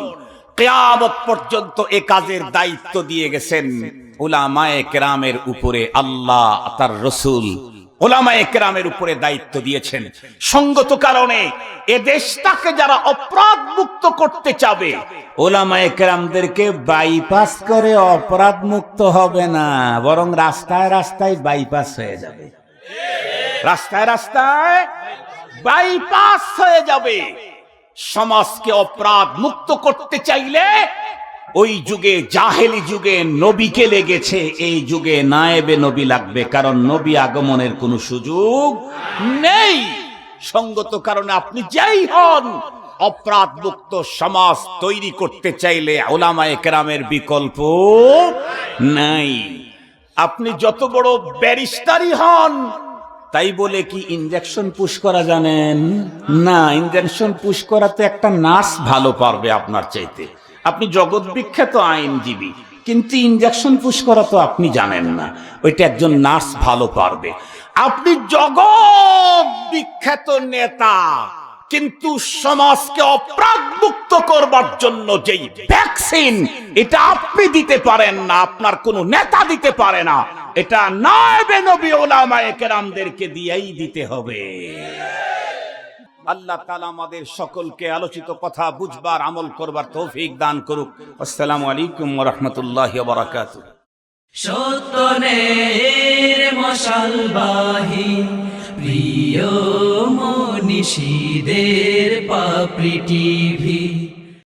কিয়ামত পর্যন্ত এ কাজের দায়িত্ব দিয়ে গেছেন উলামায়ে কেরামের উপরে। আল্লাহ তার রসুল উলামায়ে কেরামের উপরে দায়িত্ব দিয়েছেন। সঙ্গত কারণে এ দেশটাকে যারা অপরাধ মুক্ত করতে চাবে, উলামায়ে কেরামদেরকে বাইপাস করে অপরাধ মুক্ত হবে না, বরং রাস্তায় রাস্তায় বাইপাস হয়ে যাবে। রাস্তায় রাস্তায় বাইপাস হয়ে যাবে। সমাজকে অপরাধ মুক্ত করতে চাইলে ওই যুগে, জাহেলি যুগে নবীকে লেগেছে, এই যুগে নায়েবে নবী লাগবে, কারণ নবী আগমনের কোনো সুযোগ নেই। সঙ্গত কারণে আপনি যাই হন, অপরাধ মুক্ত সমাজ তৈরি করতে চাইলে উলামায়ে কেরামের বিকল্প নাই। আপনি যত বড় ব্যারিস্টারই হন, তাই বলে কি ইনজেকশন পুশ করা জানেন? না, ইনজেকশন পুশ করাতে একটা নার্স ভালো পারবে আপনার চাইতে। আপনি জগৎ বিখ্যাত আইনজীবী, কিন্তু ইনজেকশন পুশ করা তো আপনি জানেন না, ওইটা একজন নার্স ভালো পারবে। আপনি জগৎ বিখ্যাত নেতা, কিন্তু সমাজকে অপরাধ মুক্ত করবার জন্য যেই ভ্যাকসিন, এটা আপনি দিতে পারেন না, আপনার কোনো নেতা দিতে পারে না, এটা নায়েবে নবী উলামায়ে কেরামদেরকে দিয়েই দিতে হবে। আল্লাহ তাআলা আমাদের সকলকে আলোচিত কথা বুঝবার, আমল করবার তৌফিক দান করুক। আসসালামু আলাইকুম ওয়া রাহমাতুল্লাহি ওয়া বারাকাতুহু। সত্যনের মশালবাহী প্রিয় মনীষীদের পাপড়ি টিভি।